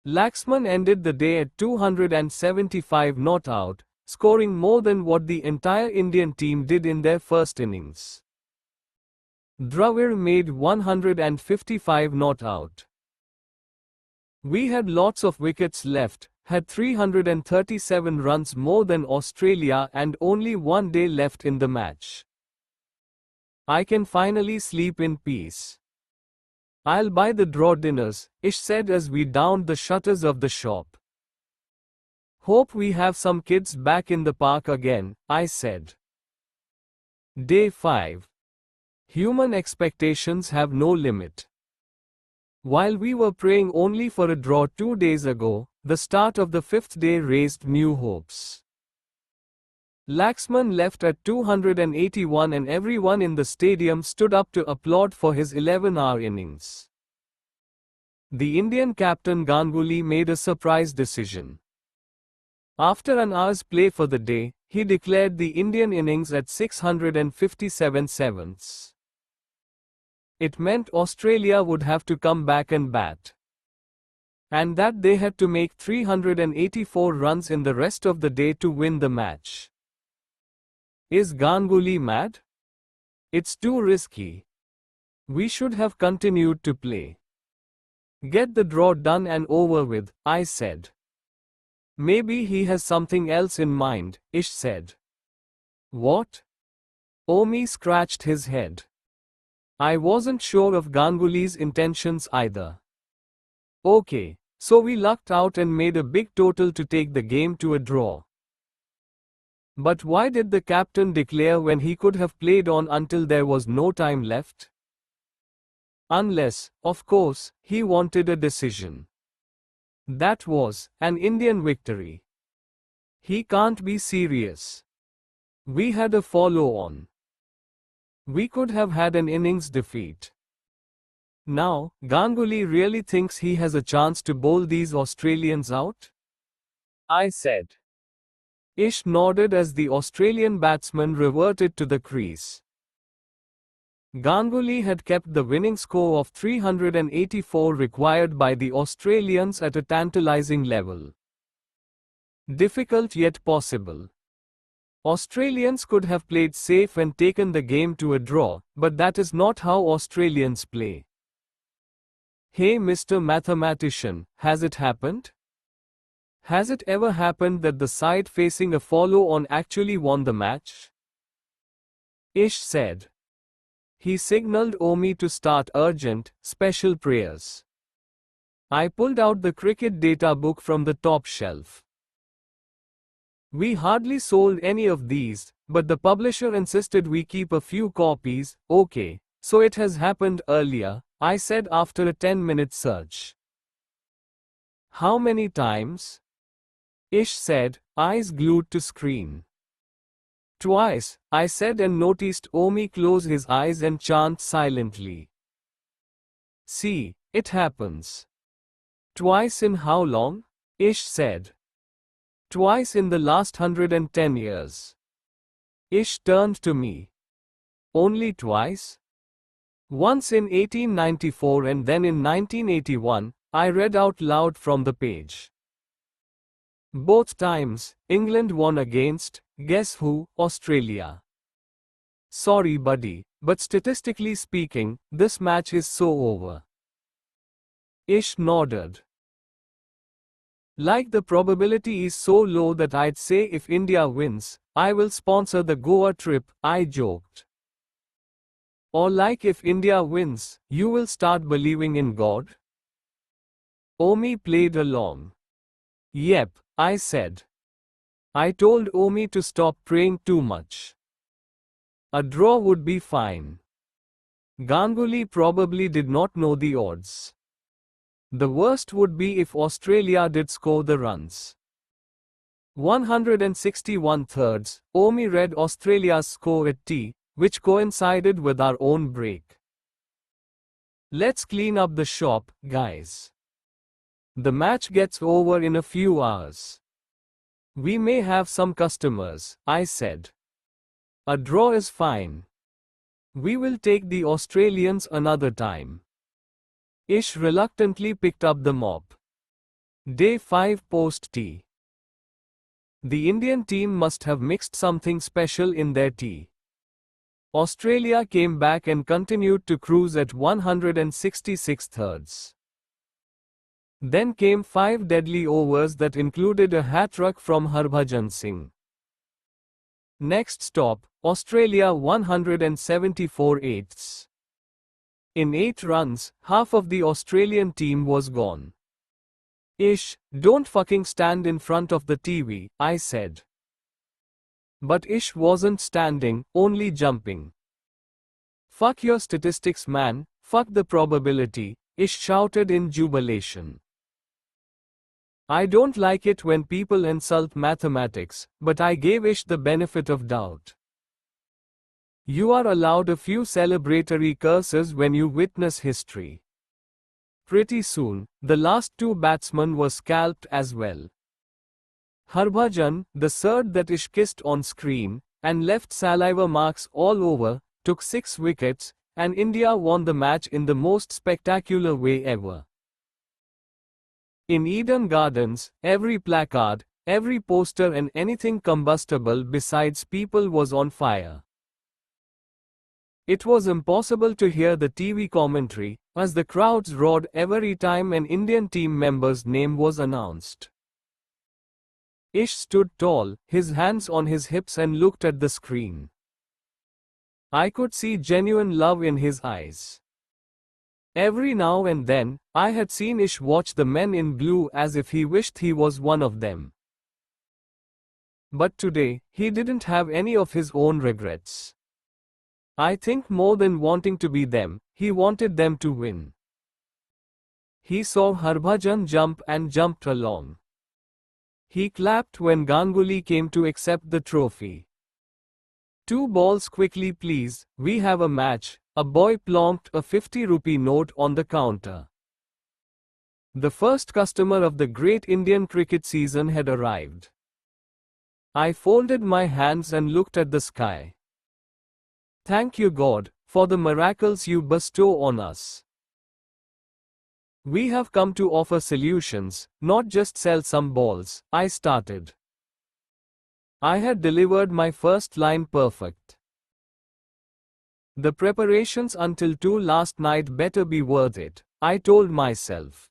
Laxman ended the day at 275 not out, scoring more than what the entire Indian team did in their first innings. Dravid made 155 not out. We had lots of wickets left, had 337 runs more than Australia and only 1 day left in the match. I can finally sleep in peace. I'll buy the draw dinners, Ish said as we downed the shutters of the shop. Hope we have some kids back in the park again, I said. Day 5. Human expectations have no limit. While we were praying only for a draw 2 days ago, the start of the 5th day raised new hopes. Laxman left at 281 and everyone in the stadium stood up to applaud for his 11-hour innings. The Indian captain Ganguly made a surprise decision. After an hour's play for the day, he declared the Indian innings at 657 sevenths. It meant Australia would have to come back and bat. And that they had to make 384 runs in the rest of the day to win the match. Is Ganguly mad? It's too risky. We should have continued to play. Get the draw done and over with, I said. Maybe he has something else in mind, Ish said. What? Omi scratched his head. I wasn't sure of Ganguly's intentions either. Okay, so we lucked out and made a big total to take the game to a draw. But why did the captain declare when he could have played on until there was no time left? Unless, of course, he wanted a decision. That was an Indian victory. He can't be serious. We had a follow-on. We could have had an innings defeat. Now, Ganguly really thinks he has a chance to bowl these Australians out? I said. Ish nodded as the Australian batsman reverted to the crease. Ganguly had kept the winning score of 384 required by the Australians at a tantalizing level. Difficult yet possible. Australians could have played safe and taken the game to a draw, but that is not how Australians play. Hey Mr. Mathematician, has it happened? Has it ever happened that the side facing a follow-on actually won the match? Ish said. He signaled Omi to start urgent, special prayers. I pulled out the cricket data book from the top shelf. We hardly sold any of these, but the publisher insisted we keep a few copies. Okay, so it has happened earlier, I said after a 10-minute search. How many times? Ish said, eyes glued to screen. Twice, I said, and noticed Omi close his eyes and chant silently. See, it happens. Twice in how long? Ish said. Twice in the last 110 years. Ish turned to me. Only twice? Once in 1894 and then in 1981, I read out loud from the page. Both times, England won against, guess who, Australia. Sorry buddy, but statistically speaking, this match is so over. Ish nodded. Like the probability is so low that I'd say if India wins, I will sponsor the Goa trip, I joked. Or like if India wins, you will start believing in God? Omi played along. Yep, I said. I told Omi to stop praying too much. A draw would be fine. Ganguly probably did not know the odds. The worst would be if Australia did score the runs. 161 thirds, Omi read Australia's score at tea, which coincided with our own break. Let's clean up the shop, guys. The match gets over in a few hours. We may have some customers, I said. A draw is fine. We will take the Australians another time. Ish reluctantly picked up the mop. Day 5 post-tea. The Indian team must have mixed something special in their tea. Australia came back and continued to cruise at 166 thirds. Then came 5 deadly overs that included a hat-trick from Harbhajan Singh. Next stop, Australia 174 eighths. In 8 runs, half of the Australian team was gone. Ish, don't fucking stand in front of the TV, I said. But Ish wasn't standing, only jumping. Fuck your statistics, man, fuck the probability, Ish shouted in jubilation. I don't like it when people insult mathematics, but I gave Ish the benefit of doubt. You are allowed a few celebratory curses when you witness history. Pretty soon, the last 2 batsmen were scalped as well. Harbhajan, the third that Ish kissed on screen, and left saliva marks all over, took 6 wickets, and India won the match in the most spectacular way ever. In Eden Gardens, every placard, every poster and anything combustible besides people was on fire. It was impossible to hear the TV commentary, as the crowds roared every time an Indian team member's name was announced. Ish stood tall, his hands on his hips, and looked at the screen. I could see genuine love in his eyes. Every now and then, I had seen Ish watch the men in blue as if he wished he was one of them. But today, he didn't have any of his own regrets. I think more than wanting to be them, he wanted them to win. He saw Harbhajan jump and jumped along. He clapped when Ganguly came to accept the trophy. 2 balls quickly please, we have a match, a boy plonked a 50-rupee note on the counter. The first customer of the great Indian cricket season had arrived. I folded my hands and looked at the sky. Thank you God, for the miracles you bestow on us. We have come to offer solutions, not just sell some balls, I started. I had delivered my first line perfect. The preparations until 2 last night better be worth it, I told myself.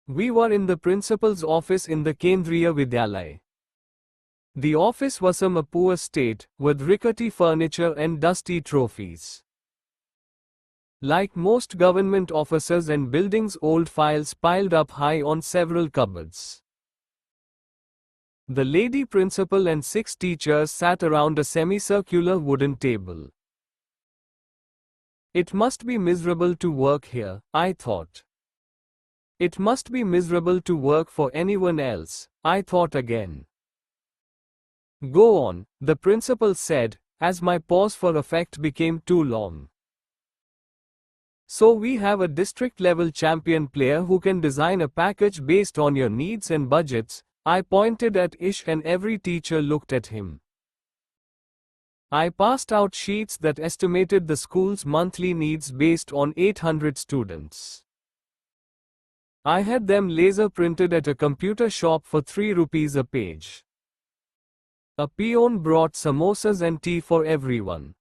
We were in the principal's office in the Kendriya Vidyalaya. The office was in a poor state, with rickety furniture and dusty trophies. Like most government offices and buildings, old files piled up high on several cupboards. The lady principal and 6 teachers sat around a semicircular wooden table. It must be miserable to work here, I thought. It must be miserable to work for anyone else, I thought again. Go on, the principal said, as my pause for effect became too long. So we have a district-level champion player who can design a package based on your needs and budgets. I pointed at Ish and every teacher looked at him. I passed out sheets that estimated the school's monthly needs based on 800 students. I had them laser printed at a computer shop for 3 rupees a page. A peon brought samosas and tea for everyone.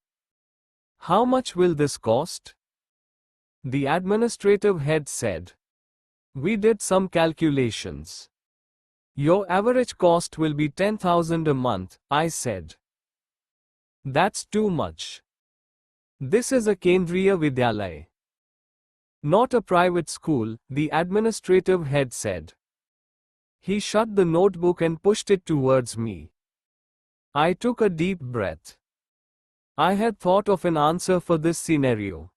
How much will this cost? The administrative head said. We did some calculations. Your average cost will be 10,000 a month, I said. That's too much. This is a Kendriya Vidyalaya. Not a private school, the administrative head said. He shut the notebook and pushed it towards me. I took a deep breath. I had thought of an answer for this scenario.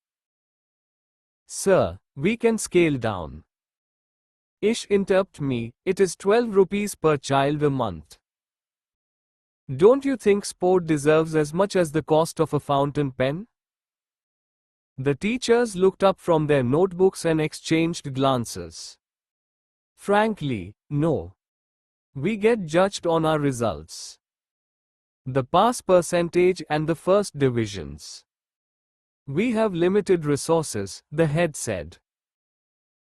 Sir, we can scale down. Ish interrupted me, it is 12 rupees per child a month. Don't you think sport deserves as much as the cost of a fountain pen? The teachers looked up from their notebooks and exchanged glances. Frankly, no. We get judged on our results. The pass percentage and the first divisions. We have limited resources, the head said.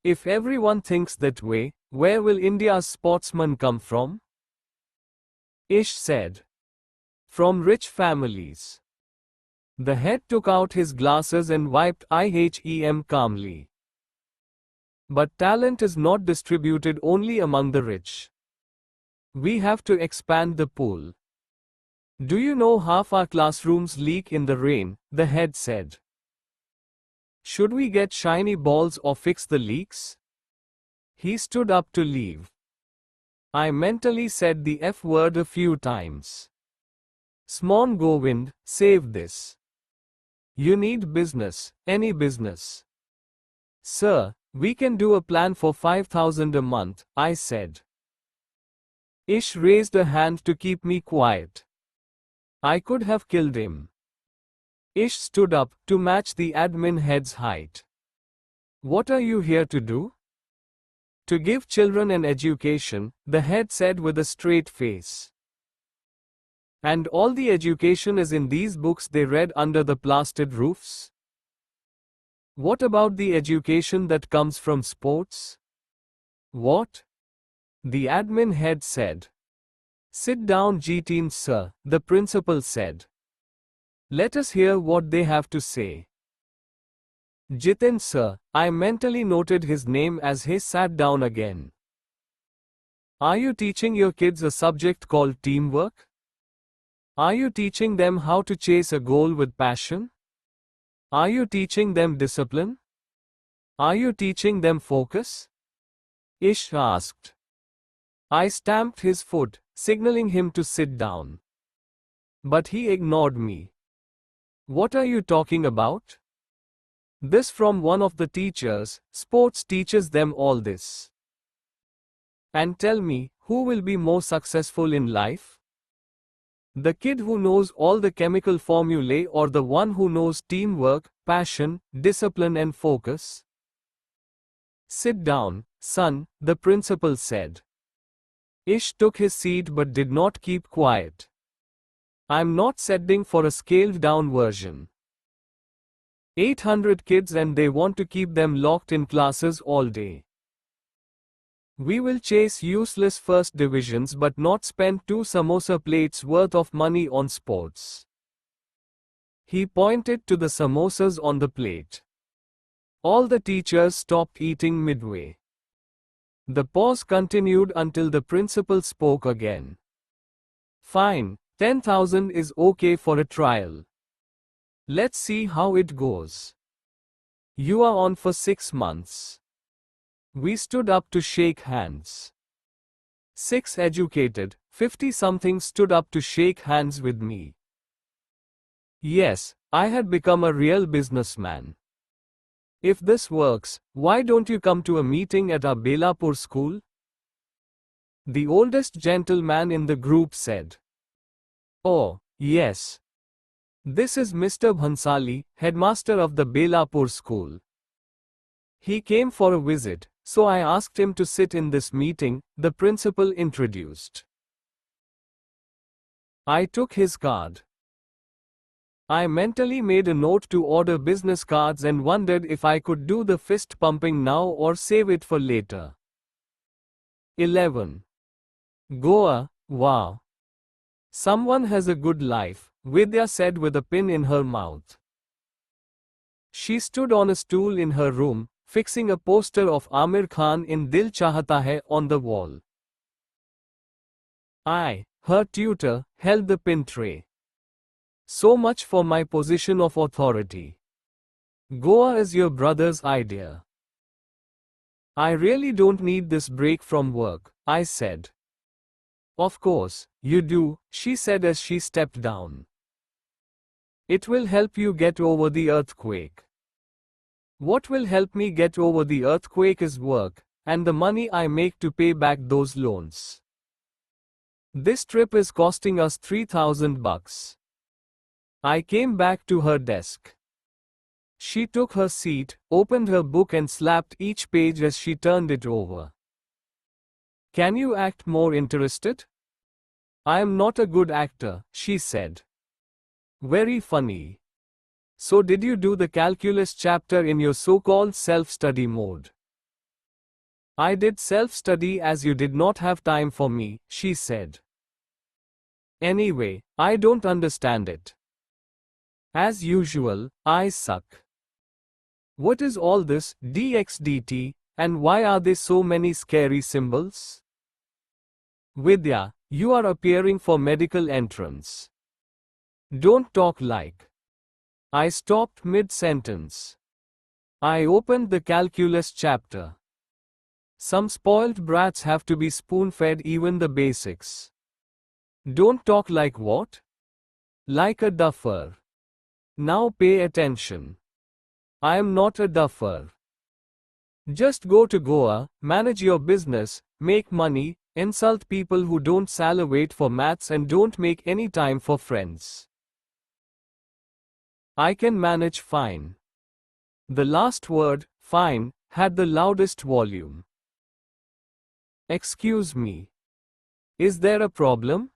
If everyone thinks that way, where will India's sportsmen come from? Ish said. From rich families. The head took out his glasses and wiped him calmly. But talent is not distributed only among the rich. We have to expand the pool. Do you know half our classrooms leak in the rain? The head said. Should we get shiny balls or fix the leaks? He stood up to leave. I mentally said the F word a few times. Sman Govind, save this. You need business, any business. Sir, we can do a plan for 5,000 a month, I said. Ish raised a hand to keep me quiet. I could have killed him. Ish stood up to match the admin head's height. What are you here to do? To give children an education, the head said with a straight face. And all the education is in these books they read under the plastered roofs? What about the education that comes from sports? What? The admin head said. Sit down, Chetan sir, the principal said. Let us hear what they have to say. Chetan sir, I mentally noted his name as he sat down again. Are you teaching your kids a subject called teamwork? Are you teaching them how to chase a goal with passion? Are you teaching them discipline? Are you teaching them focus? Ish asked. I stamped his foot, signaling him to sit down. But he ignored me. What are you talking about? This from one of the teachers. Sports teaches them all this. And tell me, who will be more successful in life? The kid who knows all the chemical formulae or the one who knows teamwork, passion, discipline and focus? Sit down, son, the principal said. Ish took his seat but did not keep quiet. I'm not settling for a scaled-down version. 800 kids and they want to keep them locked in classes all day. We will chase useless first divisions but not spend 2 samosa plates worth of money on sports. He pointed to the samosas on the plate. All the teachers stopped eating midway. The pause continued until the principal spoke again. Fine, 10,000 is okay for a trial. Let's see how it goes. You are on for 6 months. We stood up to shake hands. 6 educated, 50-somethings stood up to shake hands with me. Yes, I had become a real businessman. If this works, why don't you come to a meeting at our Belapur school? The oldest gentleman in the group said. Oh, yes. This is Mr. Bhansali, headmaster of the Belapur school. He came for a visit, so I asked him to sit in this meeting, the principal introduced. I took his card. I mentally made a note to order business cards and wondered if I could do the fist pumping now or save it for later. 11. Goa, wow. Someone has a good life, Vidya said with a pin in her mouth. She stood on a stool in her room, fixing a poster of Amir Khan in Dil Chahta Hai on the wall. I, her tutor, held the pin tray. So much for my position of authority. Goa is your brother's idea. I really don't need this break from work, I said. Of course, you do, she said as she stepped down. It will help you get over the earthquake. What will help me get over the earthquake is work, and the money I make to pay back those loans. This trip is costing us $3,000. I came back to her desk. She took her seat, opened her book and slapped each page as she turned it over. Can you act more interested? I am not a good actor, she said. Very funny. So did you do the calculus chapter in your so-called self-study mode? I did self-study as you did not have time for me, she said. Anyway, I don't understand it. As usual, I suck. What is all this, dxdt, and why are there so many scary symbols? Vidya, you are appearing for medical entrance. Don't talk like. I stopped mid-sentence. I opened the calculus chapter. Some spoiled brats have to be spoon-fed even the basics. Don't talk like what? Like a duffer. Now pay attention. I am not a duffer. Just go to Goa, manage your business, make money, insult people who don't salivate for maths and don't make any time for friends. I can manage fine. The last word, fine, had the loudest volume. Excuse me. Is there a problem?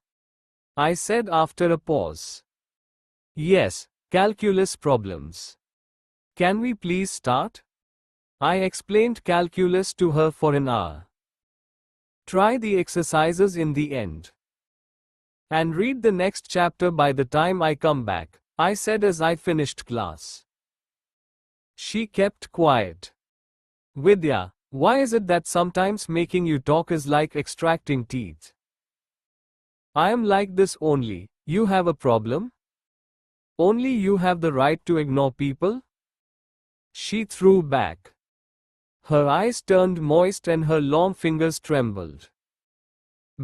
I said after a pause. Yes, calculus problems. Can we please start? I explained calculus to her for an hour. Try the exercises in the end. And read the next chapter by the time I come back, I said as I finished class. She kept quiet. Vidya, why is it that sometimes making you talk is like extracting teeth? I am like this only. You have a problem? Only you have the right to ignore people? She threw back. Her eyes turned moist and her long fingers trembled.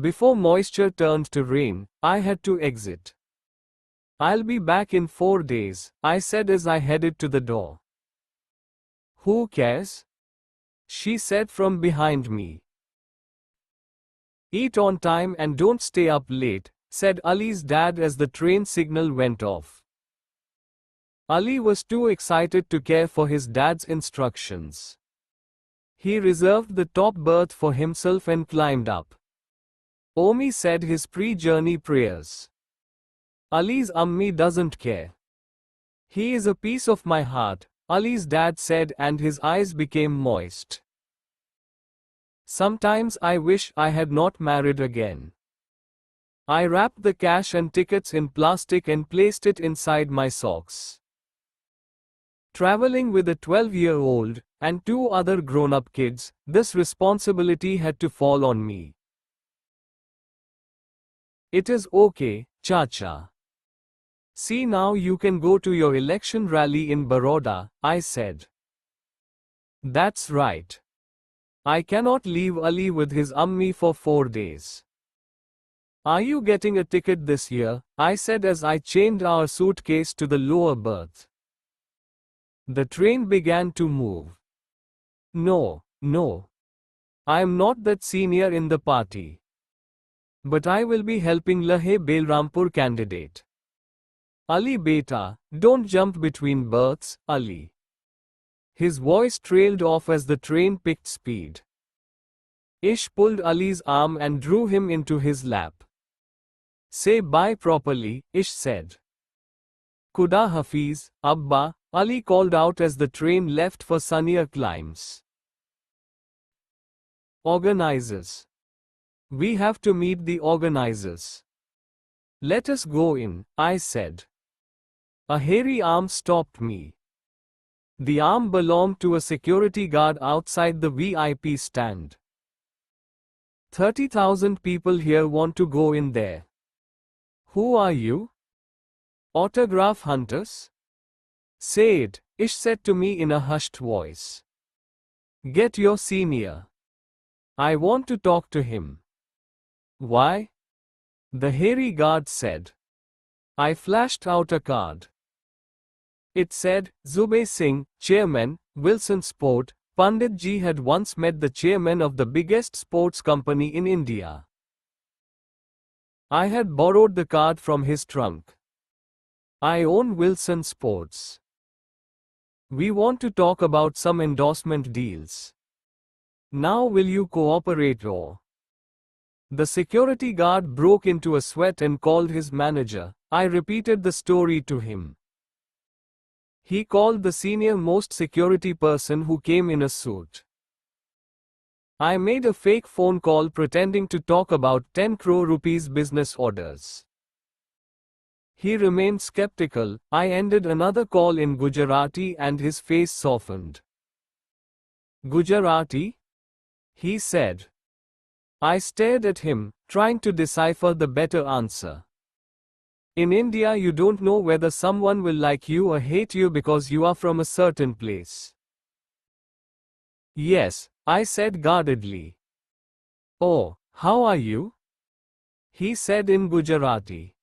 Before moisture turned to rain, I had to exit. I'll be back in 4 days, I said as I headed to the door. Who cares? She said from behind me. Eat on time and don't stay up late, said Ali's dad as the train signal went off. Ali was too excited to care for his dad's instructions. He reserved the top berth for himself and climbed up. Omi said his pre-journey prayers. Ali's Ammi doesn't care. He is a piece of my heart, Ali's dad said, and his eyes became moist. Sometimes I wish I had not married again. I wrapped the cash and tickets in plastic and placed it inside my socks. Traveling with a 12-year-old and 2 other grown-up kids, this responsibility had to fall on me. It is okay, Chacha. See, now you can go to your election rally in Baroda, I said. That's right. I cannot leave Ali with his ummi for 4 days. Are you getting a ticket this year? I said as I chained our suitcase to the lower berth. The train began to move. No, no. I am not that senior in the party. But I will be helping Lahe Belrampur candidate. Ali beta, don't jump between berths, Ali. His voice trailed off as the train picked speed. Ish pulled Ali's arm and drew him into his lap. Say bye properly, Ish said. Kuda Hafiz, Abba, Ali called out as the train left for sunnier climes. Organizers. We have to meet the organizers. Let us go in, I said. A hairy arm stopped me. The arm belonged to a security guard outside the VIP stand. 30,000 people here want to go in there. Who are you? Autograph hunters? Say it, Ish said to me in a hushed voice. Get your senior. I want to talk to him. Why? The hairy guard said. I flashed out a card. It said, Zubay Singh, Chairman, Wilson Sport. Pandit ji had once met the chairman of the biggest sports company in India. I had borrowed the card from his trunk. I own Wilson Sports. We want to talk about some endorsement deals. Now will you cooperate or? The security guard broke into a sweat and called his manager. I repeated the story to him. He called the senior most security person who came in a suit. I made a fake phone call pretending to talk about 10 crore rupees business orders. He remained skeptical. I ended another call in Gujarati and his face softened. Gujarati? He said. I stared at him, trying to decipher the better answer. In India, you don't know whether someone will like you or hate you because you are from a certain place. Yes, I said guardedly. Oh, how are you? He said in Gujarati.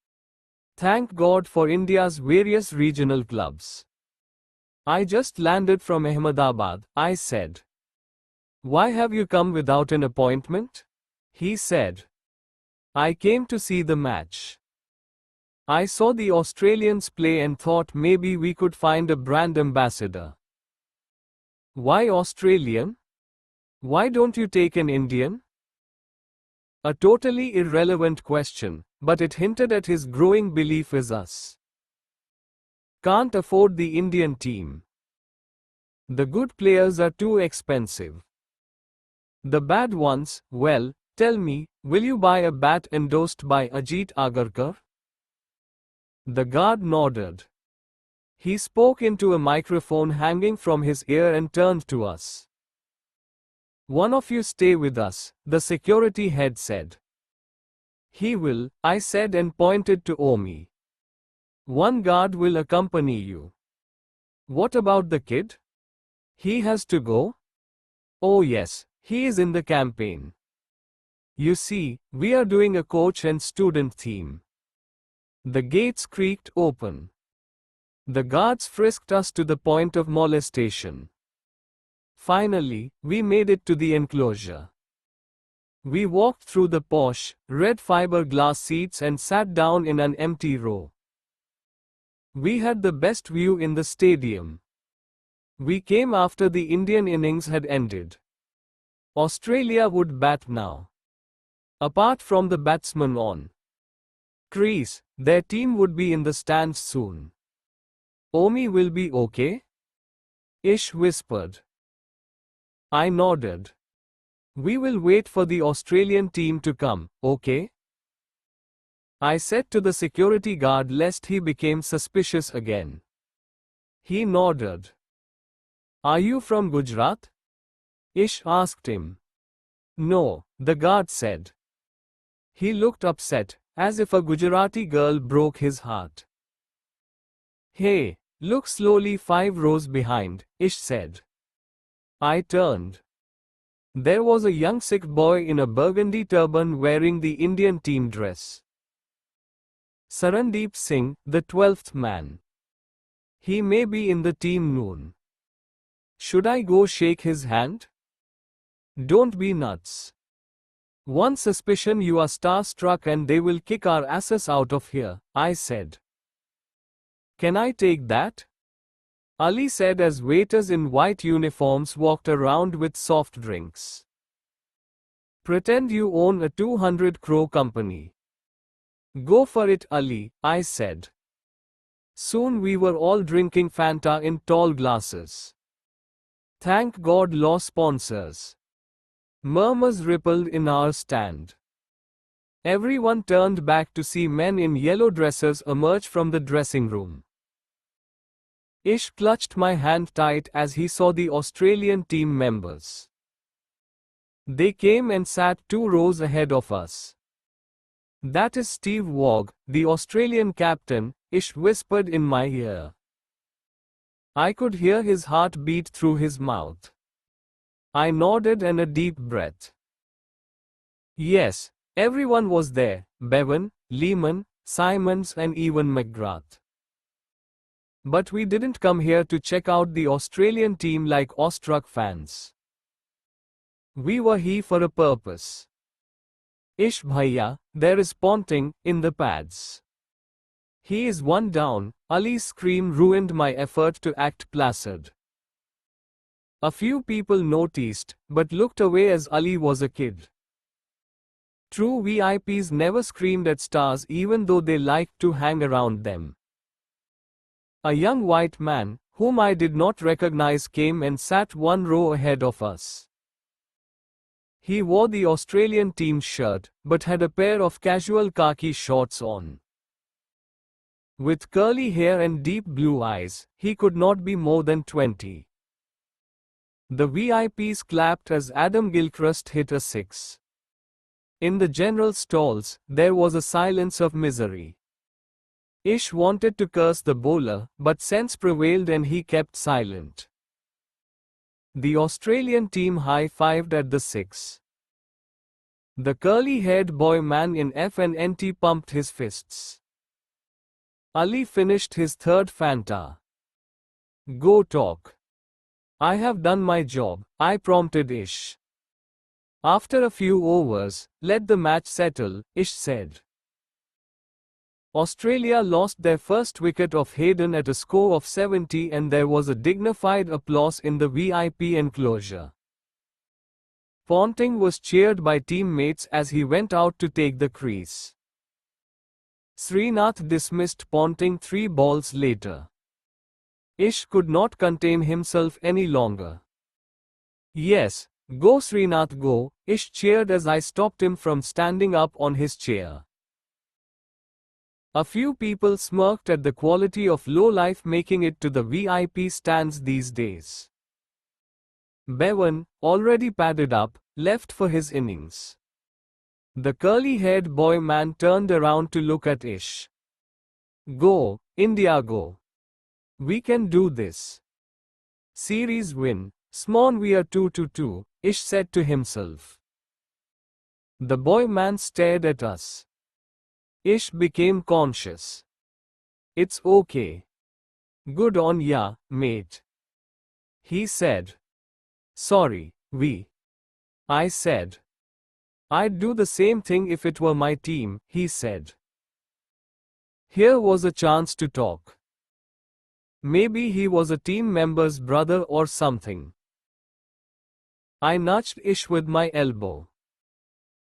Thank God for India's various regional clubs. I just landed from Ahmedabad, I said. Why have you come without an appointment? He said. I came to see the match. I saw the Australians play and thought maybe we could find a brand ambassador. Why Australian? Why don't you take an Indian? A totally irrelevant question, but it hinted at his growing belief in us. Can't afford the Indian team. The good players are too expensive. The bad ones, well, tell me, will you buy a bat endorsed by Ajit Agarkar? The guard nodded. He spoke into a microphone hanging from his ear and turned to us. One of you stay with us, the security head said. He will, I said and pointed to Omi. One guard will accompany you. What about the kid? He has to go? Oh yes, he is in the campaign. You see, we are doing a coach and student theme. The gates creaked open. The guards frisked us to the point of molestation. Finally, we made it to the enclosure. We walked through the posh, red fiberglass seats and sat down in an empty row. We had the best view in the stadium. We came after the Indian innings had ended. Australia would bat now. Apart from the batsman on crease, their team would be in the stands soon. Omi will be okay? Ish whispered. I nodded. We will wait for the Australian team to come, okay? I said to the security guard lest he became suspicious again. He nodded. Are you from Gujarat? Ish asked him. No, the guard said. He looked upset, as if a Gujarati girl broke his heart. Hey, look slowly 5 rows behind, Ish said. I turned. There was a young Sikh boy in a burgundy turban wearing the Indian team dress. Sarandeep Singh, the 12th man. He may be in the team noon. Should I go shake his hand? Don't be nuts. One suspicion you are starstruck and they will kick our asses out of here, I said. Can I take that? Ali said as waiters in white uniforms walked around with soft drinks. Pretend you own a 200 crore company. Go for it, Ali, I said. Soon we were all drinking Fanta in tall glasses. Thank God, law sponsors. Murmurs rippled in our stand. Everyone turned back to see men in yellow dresses emerge from the dressing room. Ish clutched my hand tight as he saw the Australian team members. They came and sat 2 rows ahead of us. That is Steve Waugh, the Australian captain, Ish whispered in my ear. I could hear his heart beat through his mouth. I nodded and a deep breath. Yes, everyone was there, Bevan, Lehman, Simons and even McGrath. But we didn't come here to check out the Australian team like awestruck fans. We were here for a purpose. Ish bhaiya, there is Ponting, in the pads. He is one down, Ali's scream ruined my effort to act placid. A few people noticed, but looked away as Ali was a kid. True VIPs never screamed at stars even though they liked to hang around them. A young white man, whom I did not recognize, came and sat 1 row ahead of us. He wore the Australian team shirt, but had a pair of casual khaki shorts on. With curly hair and deep blue eyes, he could not be more than 20. The VIPs clapped as Adam Gilchrist hit a 6. In the general stalls, there was a silence of misery. Ish wanted to curse the bowler, but sense prevailed and he kept silent. The Australian team high-fived at the 6. The curly-haired boy man in F&NT pumped his fists. Ali finished his third Fanta. Go talk. I have done my job, I prompted Ish. After a few overs, let the match settle, Ish said. Australia lost their first wicket of Hayden at a score of 70 and there was a dignified applause in the VIP enclosure. Ponting was cheered by teammates as he went out to take the crease. Srinath dismissed Ponting 3 balls later. Ish could not contain himself any longer. Yes, go Srinath go, Ish cheered as I stopped him from standing up on his chair. A few people smirked at the quality of low life making it to the VIP stands these days. Bevan, already padded up, left for his innings. The curly-haired boy man turned around to look at Ish. Go, India go. We can do this. Series win, Smon we are 2-2, Ish said to himself. The boy man stared at us. Ish became conscious. It's okay. Good on ya, mate. He said. Sorry, I said. I'd do the same thing if it were my team, he said. Here was a chance to talk. Maybe he was a team member's brother or something. I nudged Ish with my elbow.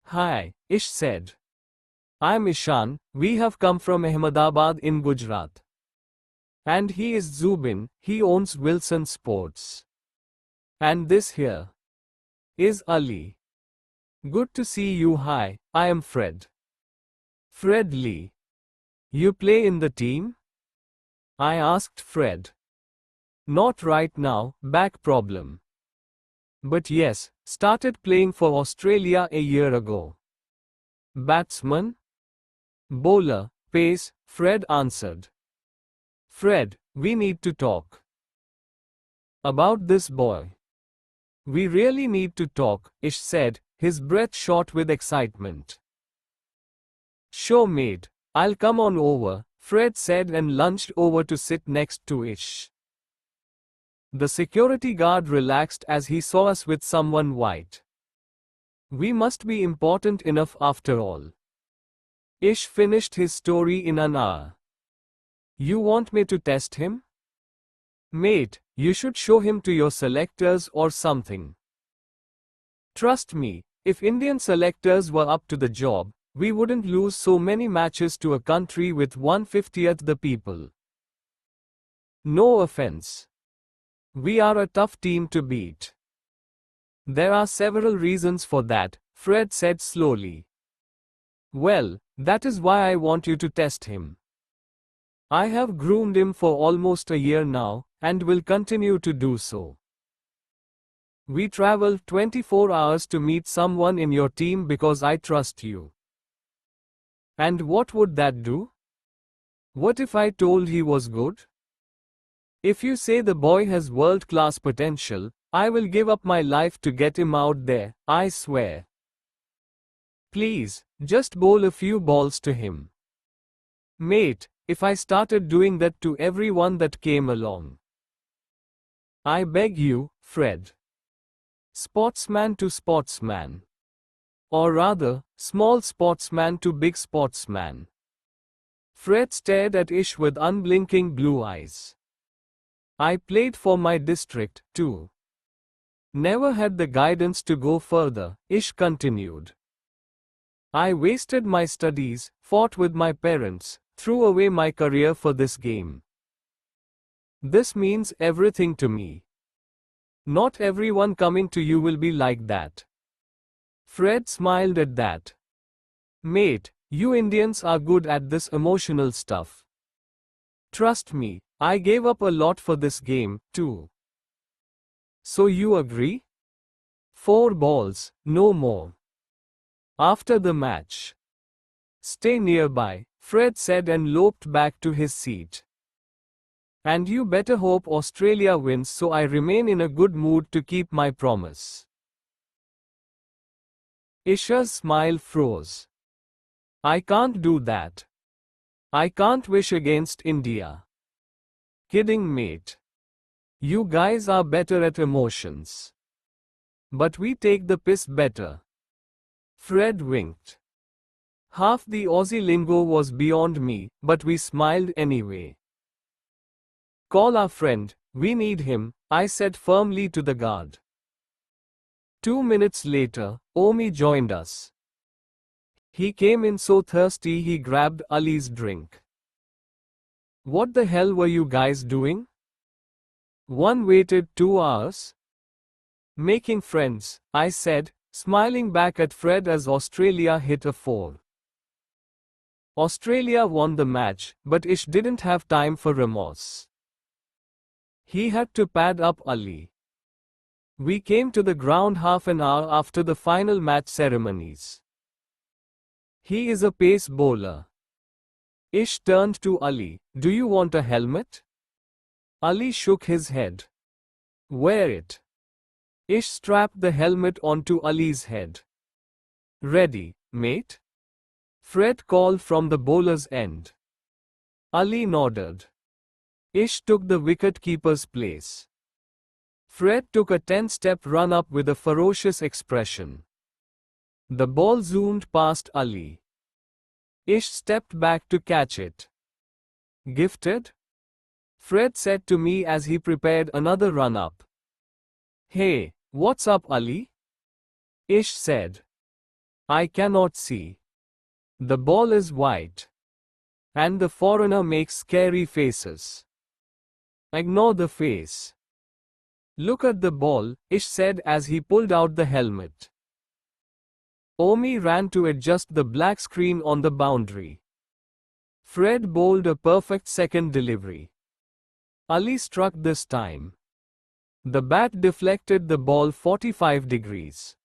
Hi, Ish said. I'm Ishan, we have come from Ahmedabad in Gujarat. And he is Zubin, he owns Wilson Sports. And this here is Ali. Good to see you. Hi, I am Fred. Fred Lee. You play in the team? I asked Fred. Not right now, back problem. But yes, started playing for Australia a year ago. Batsman? Bowler, pace, Fred answered. Fred, we need to talk. About this boy. We really need to talk, Ish said, his breath short with excitement. Sure mate, I'll come on over, Fred said and lunged over to sit next to Ish. The security guard relaxed as he saw us with someone white. We must be important enough after all. Ish finished his story in an hour. You want me to test him? Mate, you should show him to your selectors or something. Trust me, if Indian selectors were up to the job, we wouldn't lose so many matches to a country with 1/50th the people. No offense. We are a tough team to beat. There are several reasons for that, Fred said slowly. Well, that is why I want you to test him. I have groomed him for almost a year now, and will continue to do so. We traveled 24 hours to meet someone in your team because I trust you. And what would that do? What if I told he was good? If you say the boy has world-class potential, I will give up my life to get him out there, I swear. Please, just bowl a few balls to him. Mate, if I started doing that to everyone that came along. I beg you, Fred. Sportsman to sportsman. Or rather, small sportsman to big sportsman. Fred stared at Ish with unblinking blue eyes. I played for my district, too. Never had the guidance to go further, Ish continued. I wasted my studies, fought with my parents, threw away my career for this game. This means everything to me. Not everyone coming to you will be like that. Fred smiled at that. Mate, you Indians are good at this emotional stuff. Trust me, I gave up a lot for this game, too. So you agree? 4 balls, no more. After the match. Stay nearby, Fred said and loped back to his seat. And you better hope Australia wins so I remain in a good mood to keep my promise. Isha's smile froze. I can't do that. I can't wish against India. Kidding mate. You guys are better at emotions. But we take the piss better. Fred winked. Half the Aussie lingo was beyond me, but we smiled anyway. Call our friend, we need him, I said firmly to the guard. 2 minutes later, Omi joined us. He came in so thirsty he grabbed Ali's drink. What the hell were you guys doing? One waited 2 hours? Making friends, I said, smiling back at Fred as Australia hit a 4. Australia won the match, but Ish didn't have time for remorse. He had to pad up Ali. We came to the ground half an hour after the final match ceremonies. He is a pace bowler. Ish turned to Ali, do you want a helmet? Ali shook his head. Wear it. Ish strapped the helmet onto Ali's head. Ready, mate? Fred called from the bowler's end. Ali nodded. Ish took the wicket-keeper's place. Fred took a 10-step run-up with a ferocious expression. The ball zoomed past Ali. Ish stepped back to catch it. Gifted? Fred said to me as he prepared another run-up. Hey, what's up Ali? Ish said. I cannot see. The ball is white. And the foreigner makes scary faces. Ignore the face. Look at the ball, Ish said as he pulled out the helmet. Omi ran to adjust the black screen on the boundary. Fred bowled a perfect second delivery. Ali struck this time. The bat deflected the ball 45 degrees.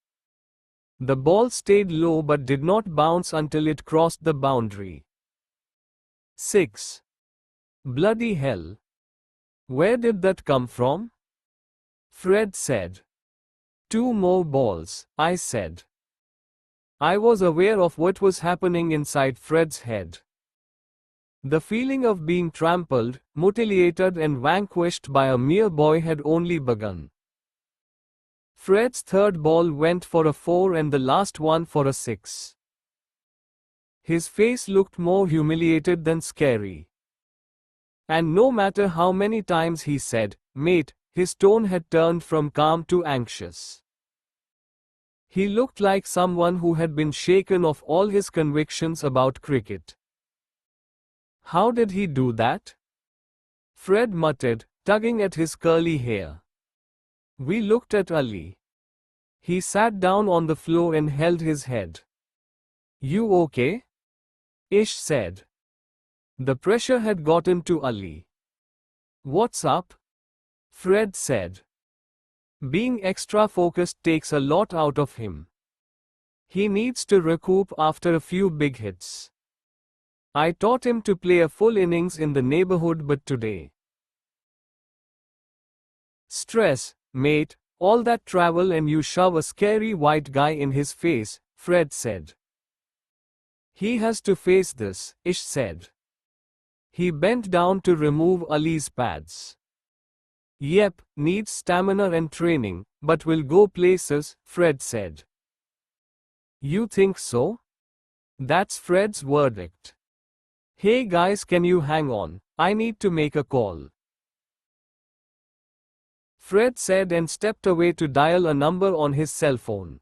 The ball stayed low but did not bounce until it crossed the boundary. 6. Bloody hell. Where did that come from? Fred said. 2 more balls, I said. I was aware of what was happening inside Fred's head. The feeling of being trampled, mutilated and vanquished by a mere boy had only begun. Fred's third ball went for a 4 and the last one for a 6. His face looked more humiliated than scary. And no matter how many times he said, "Mate," his tone had turned from calm to anxious. He looked like someone who had been shaken of all his convictions about cricket. How did he do that? Fred muttered, tugging at his curly hair. We looked at Ali. He sat down on the floor and held his head. You okay? Ish said. The pressure had gotten to Ali. What's up? Fred said. Being extra focused takes a lot out of him. He needs to recoup after a few big hits. I taught him to play a full innings in the neighborhood, but today. Stress, mate, all that travel and you shove a scary white guy in his face, Fred said. He has to face this, Ish said. He bent down to remove Ali's pads. Yep, needs stamina and training, but will go places, Fred said. You think so? That's Fred's verdict. Hey guys, can you hang on? I need to make a call. Fred said and stepped away to dial a number on his cell phone.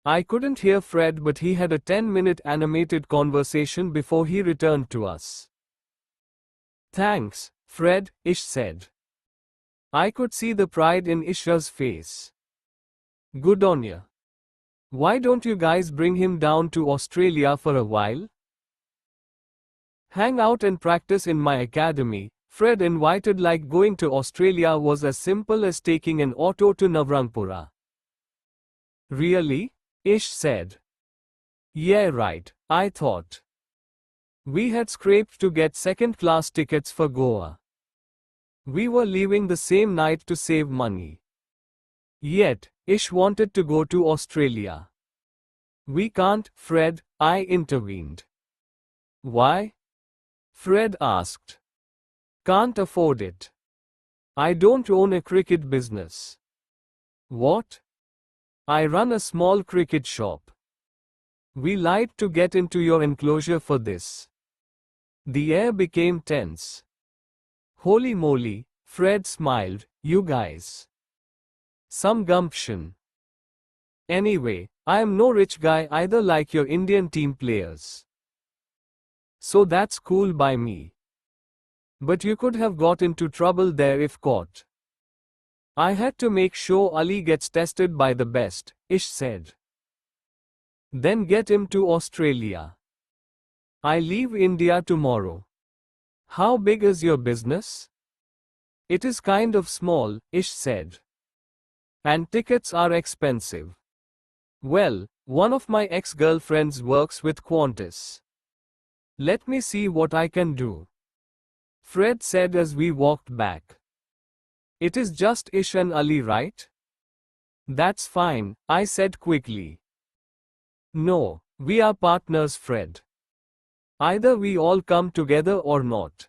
I couldn't hear Fred, but he had a 10-minute animated conversation before he returned to us. Thanks, Fred, Ish said. I could see the pride in Isha's face. Good on ya. Why don't you guys bring him down to Australia for a while? Hang out and practice in my academy, Fred invited, like going to Australia was as simple as taking an auto to Navrangpura. Really? Ish said. Yeah, right, I thought. We had scraped to get second-class tickets for Goa. We were leaving the same night to save money. Yet, Ish wanted to go to Australia. We can't, Fred, I intervened. Why? Fred asked. Can't afford it. I don't own a cricket business. What? I run a small cricket shop. We lied to get into your enclosure for this. The air became tense. Holy moly, Fred smiled, you guys. Some gumption. Anyway, I am no rich guy either, like your Indian team players. So that's cool by me. But you could have got into trouble there if caught. I had to make sure Ali gets tested by the best, Ish said. Then get him to Australia. I leave India tomorrow. How big is your business? It is kind of small, Ish said. And tickets are expensive. Well, one of my ex-girlfriends works with Qantas. Let me see what I can do. Fred said as we walked back. It is just Ish and Ali, right? That's fine, I said quickly. No, we are partners, Fred. Either we all come together or not.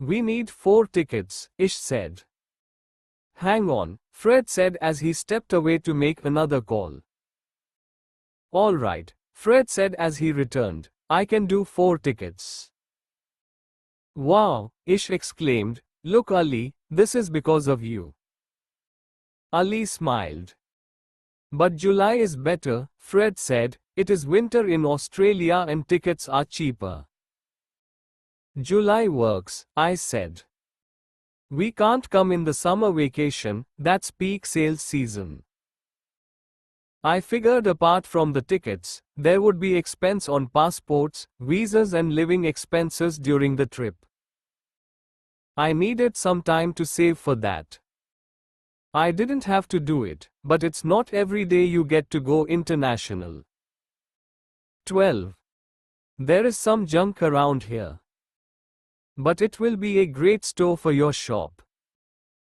We need 4 tickets, Ish said. Hang on, Fred said as he stepped away to make another call. All right, Fred said as he returned. I can do 4 tickets. Wow, Ish exclaimed. Look Ali, this is because of you. Ali smiled. But July is better, Fred said. It is winter in Australia and tickets are cheaper. July works, I said. We can't come in the summer vacation, that's peak sales season. I figured apart from the tickets, there would be expense on passports, visas and living expenses during the trip. I needed some time to save for that. I didn't have to do it, but it's not every day you get to go international. 12. There is some junk around here. But it will be a great store for your shop,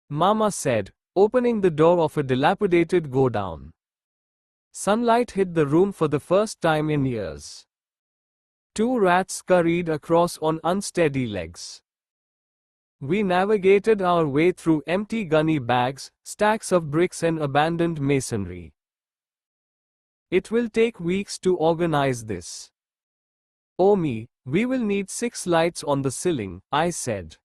Mama said, opening the door of a dilapidated godown. Sunlight hit the room for the first time in years. Two rats scurried across on unsteady legs. We navigated our way through empty gunny bags, stacks of bricks and abandoned masonry. It will take weeks to organize this. Oh me, we will need 6 lights on the ceiling, I said.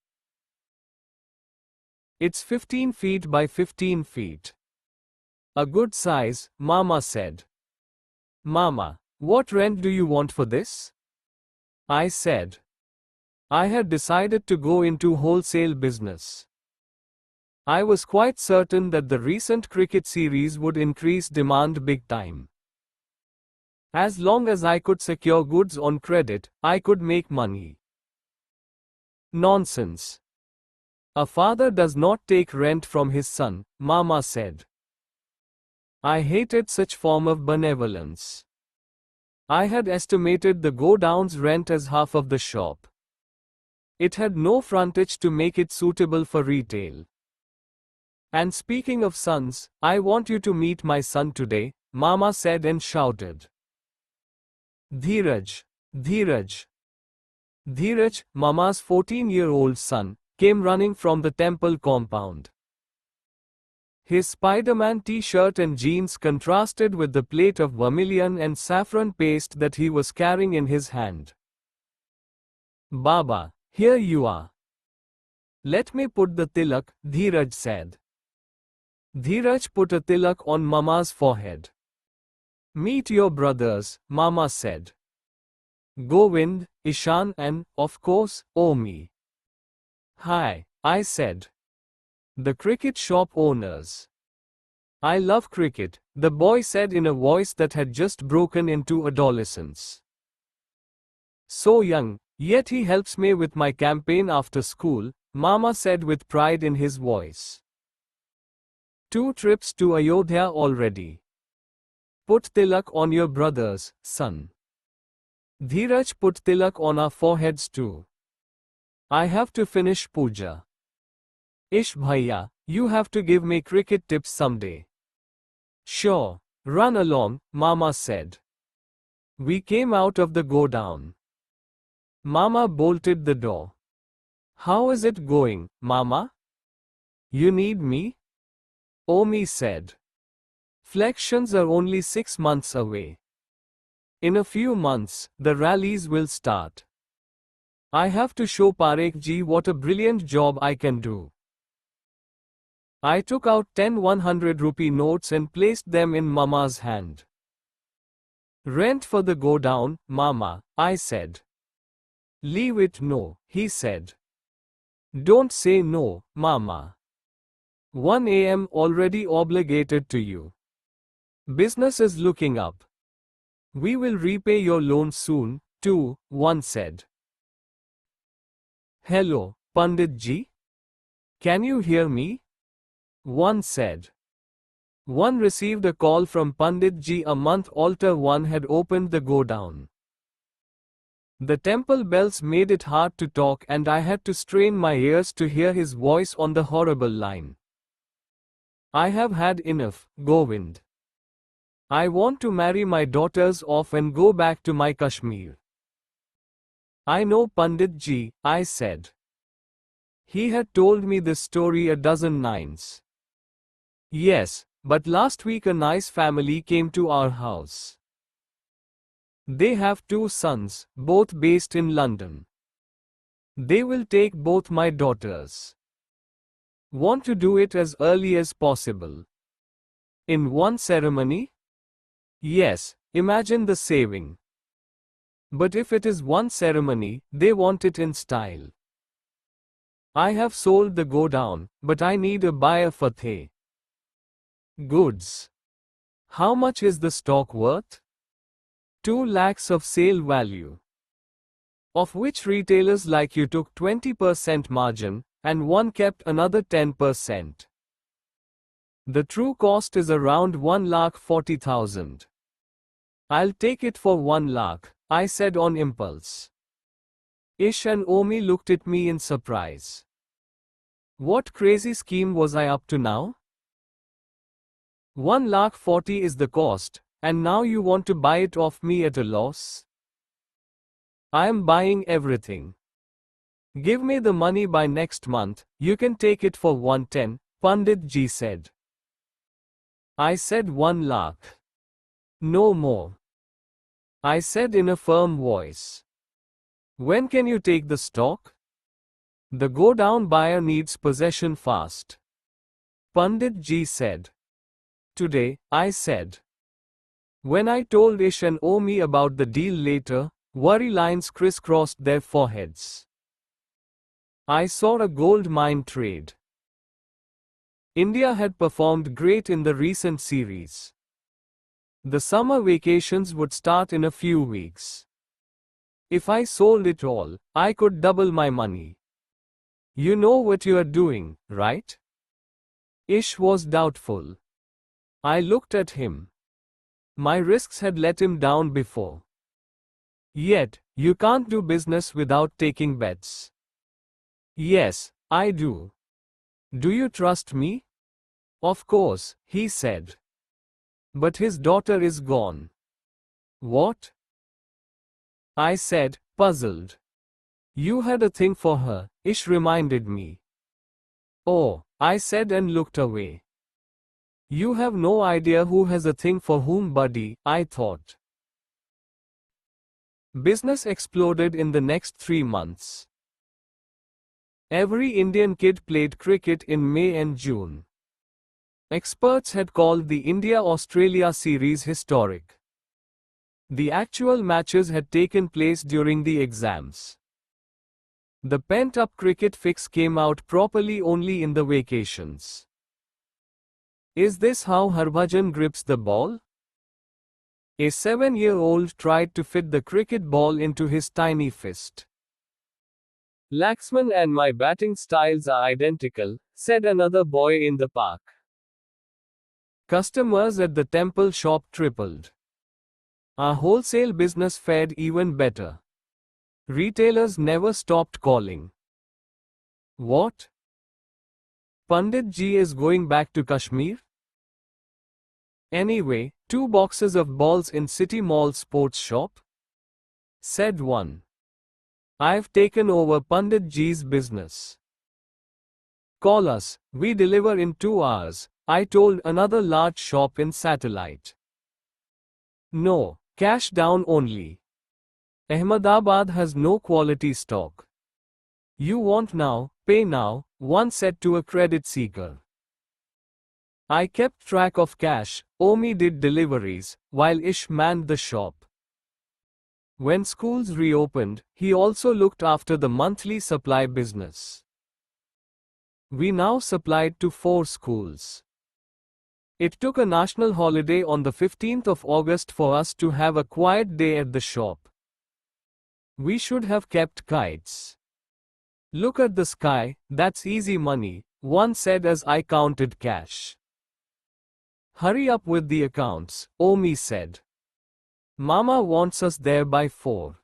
It's 15 feet by 15 feet. A good size, Mama said. Mama, what rent do you want for this? I said. I had decided to go into wholesale business. I was quite certain that the recent cricket series would increase demand big time. As long as I could secure goods on credit, I could make money. Nonsense. A father does not take rent from his son, Mama said. I hated such form of benevolence. I had estimated the godown's rent as half of the shop. It had no frontage to make it suitable for retail. And speaking of sons, I want you to meet my son today, Mama said and shouted. Dheeraj, Dheeraj. Dheeraj, Mama's 14-year-old son, came running from the temple compound. His Spider-Man t-shirt and jeans contrasted with the plate of vermilion and saffron paste that he was carrying in his hand. Baba, here you are. Let me put the tilak, Dheeraj said. Dheeraj put a tilak on Mama's forehead. Meet your brothers, Mama said. Govind, Ishan and, of course, Omi. Hi, I said. The cricket shop owners. I love cricket, the boy said in a voice that had just broken into adolescence. So young, yet he helps me with my campaign after school, Mama said with pride in his voice. 2 trips to Ayodhya already. Put tilak on your brothers, son. Dheeraj put tilak on our foreheads too. I have to finish puja. Ish bhaiya, you have to give me cricket tips someday. Sure, run along, Mama said. We came out of the godown. Mama bolted the door. How is it going, Mama? You need me? Omi said. Flections are only 6 months away. In a few months, the rallies will start. I have to show Parekh ji what a brilliant job I can do. I took out 10 100 rupee notes and placed them in Mama's hand. Rent for the godown, Mama, I said. Leave it no, he said. Don't say no, Mama. 1 a.m. already obligated to you. Business is looking up. We will repay your loan soon, too, one said. Hello, Pandit ji? Can you hear me? One said. One received a call from Pandit ji a month after one had opened the godown. The temple bells made it hard to talk and I had to strain my ears to hear his voice on the horrible line. I have had enough, Govind. I want to marry my daughters off and go back to my Kashmir. I know Pandit ji, I said. He had told me this story a dozen times. Yes, but last week a nice family came to our house. They have 2 sons, both based in London. They will take both my daughters. Want to do it as early as possible. In one ceremony? Yes, imagine the saving. But if it is one ceremony, they want it in style. I have sold the godown, but I need a buyer for the goods. How much is the stock worth? 2 lakhs of sale value. Of which retailers like you took 20% margin, and one kept another 10%. The true cost is around 1,40,000. I'll take it for 1 lakh. I said on impulse. Ish and Omi looked at me in surprise. What crazy scheme was I up to now? 1,40,000 is the cost, and now you want to buy it off me at a loss? I am buying everything. Give me the money by next month, you can take it for 110, Pandit ji said. I said 1 lakh. No more. I said in a firm voice. When can you take the stock? The go-down buyer needs possession fast. Pandit ji said. Today, I said. When I told Ish and Omi about the deal later, worry lines crisscrossed their foreheads. I saw a gold mine trade. India had performed great in the recent series. The summer vacations would start in a few weeks. If I sold it all, I could double my money. You know what you are doing, right? Ish was doubtful. I looked at him. My risks had let him down before. Yet, you can't do business without taking bets. Yes, I do. Do you trust me? Of course, he said. But his daughter is gone. What? I said, puzzled. You had a thing for her, Ish reminded me. Oh, I said and looked away. You have no idea who has a thing for whom, buddy, I thought. Business exploded in the next 3 months. Every Indian kid played cricket in May and June. Experts had called the India-Australia series historic. The actual matches had taken place during the exams. The pent-up cricket fix came out properly only in the vacations. Is this how Harbhajan grips the ball? A 7-year-old tried to fit the cricket ball into his tiny fist. Laxman and my batting styles are identical, said another boy in the park. Customers at the temple shop tripled. Our wholesale business fared even better. Retailers never stopped calling. What? Pandit ji is going back to Kashmir? Anyway, 2 boxes of balls in City Mall sports shop? Said one. I've taken over Pandit ji's business. Call us, we deliver in 2 hours, I told another large shop in Satellite. No, cash down only. Ahmedabad has no quality stock. You want now, pay now, one said to a credit seeker. I kept track of cash, Omi did deliveries, while Ish manned the shop. When schools reopened, he also looked after the monthly supply business. We now supplied to 4 schools. It took a national holiday on the 15th of August for us to have a quiet day at the shop. We should have kept kites. Look at the sky, that's easy money, one said as I counted cash. Hurry up with the accounts, Omi said. Mama wants us there by 4.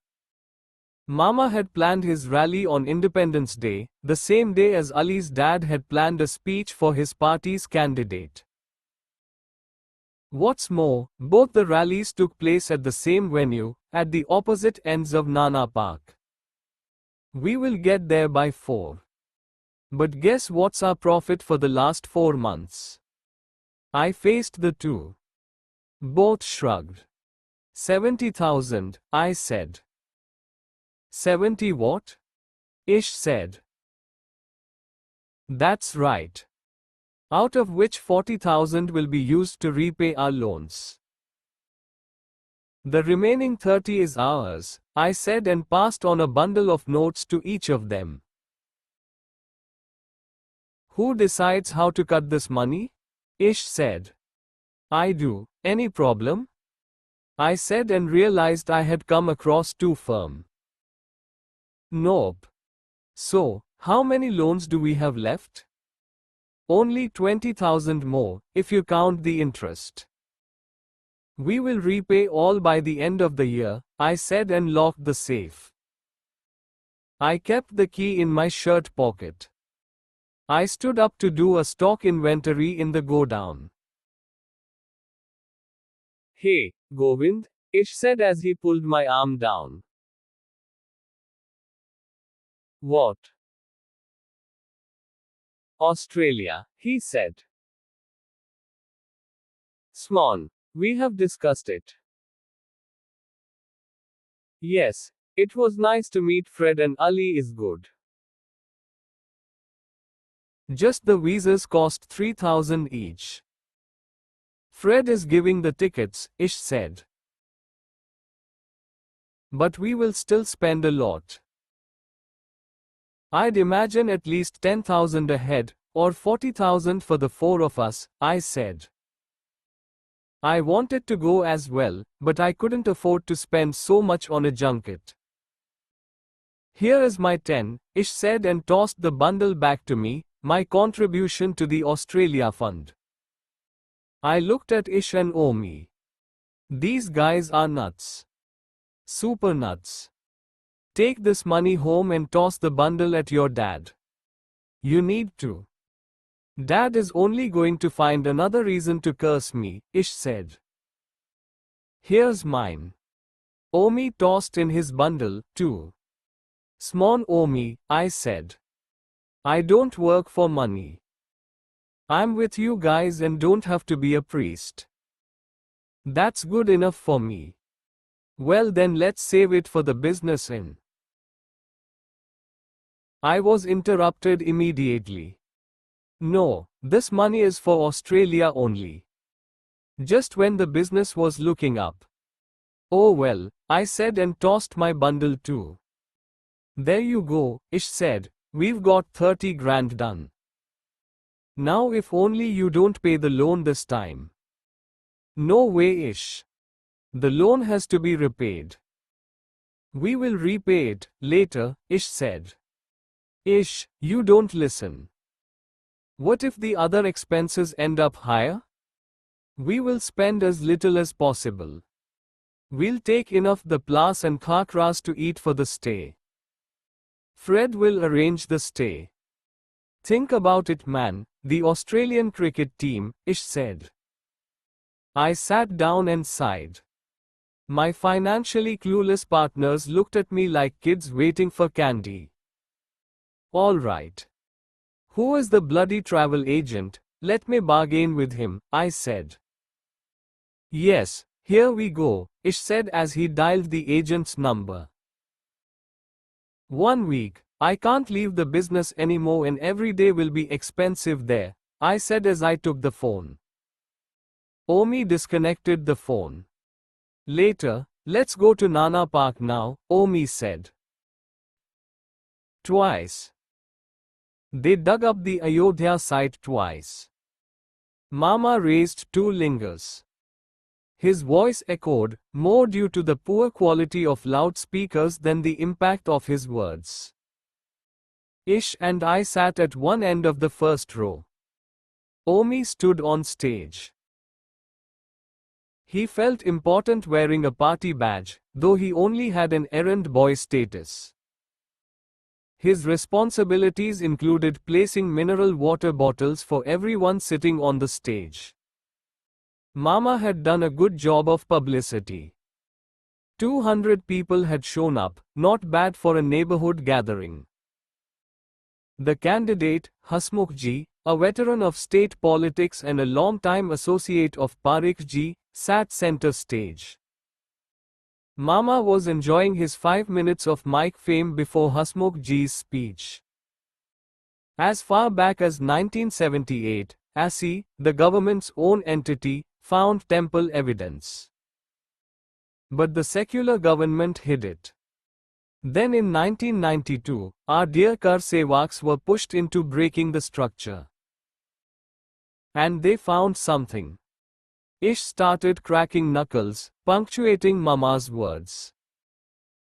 Mama had planned his rally on Independence Day, the same day as Ali's dad had planned a speech for his party's candidate. What's more, both the rallies took place at the same venue, at the opposite ends of Nana Park. We will get there by 4. But guess what's our profit for the last 4 months? I faced the 2. Both shrugged. 70,000, I said. 70 what? Ish said. That's right. Out of which 40,000 will be used to repay our loans. The remaining 30 is ours, I said and passed on a bundle of notes to each of them. Who decides how to cut this money? Ish said. I do. Any problem? I said and realized I had come across too firm. Nope. So, how many loans do we have left? Only 20,000 more, if you count the interest. We will repay all by the end of the year, I said and locked the safe. I kept the key in my shirt pocket. I stood up to do a stock inventory in the godown. Hey, Govind, Ish said as he pulled my arm down. What? Australia, he said. Swan, we have discussed it. Yes, it was nice to meet Fred and Ali is good. Just the visas cost 3,000 each. Fred is giving the tickets, Ish said. But we will still spend a lot. I'd imagine at least 10,000 a head, or 40,000 for the four of us, I said. I wanted to go as well, but I couldn't afford to spend so much on a junket. Here is my 10, Ish said and tossed the bundle back to me, my contribution to the Australia fund. I looked at Ish and Omi. These guys are nuts. Super nuts. Take this money home and toss the bundle at your dad. You need to. Dad is only going to find another reason to curse me, Ish said. Here's mine. Omi tossed in his bundle, too. Smon Omi, I said. I don't work for money. I'm with you guys and don't have to be a priest. That's good enough for me. Well then let's save it for the business end. I was interrupted immediately. No, this money is for Australia only. Just when the business was looking up. Oh well, I said and tossed my bundle too. There you go, Ish said, we've got 30 grand done. Now if only you don't pay the loan this time. No way Ish. The loan has to be repaid. We will repay it, later, Ish said. Ish, you don't listen. What if the other expenses end up higher? We will spend as little as possible. We'll take enough the plus and khakras to eat for the stay. Fred will arrange the stay. Think about it man, the Australian cricket team, Ish said. I sat down and sighed. My financially clueless partners looked at me like kids waiting for candy. All right. Who is the bloody travel agent? Let me bargain with him, I said. Yes, here we go, Ish said as he dialed the agent's number. 1 week, I can't leave the business anymore and every day will be expensive there, I said as I took the phone. Omi disconnected the phone. Later, let's go to Nana Park now, Omi said. Twice. They dug up the Ayodhya site twice. Mama raised 2 lingers. His voice echoed, more due to the poor quality of loudspeakers than the impact of his words. Ish and I sat at one end of the first row. Omi stood on stage. He felt important wearing a party badge, though he only had an errand boy status. His responsibilities included placing mineral water bottles for everyone sitting on the stage. Mama had done a good job of publicity. 200 people had shown up, not bad for a neighborhood gathering. The candidate, Hasmukhji, a veteran of state politics and a long-time associate of Parikhji, sat center stage. Mama was enjoying his 5 minutes of mic fame before Hasmukhji's speech. As far back as 1978, ASI, the government's own entity, found temple evidence. But the secular government hid it. Then in 1992, our dear Kar Sevaks were pushed into breaking the structure. And they found something. Ish started cracking knuckles, punctuating Mama's words.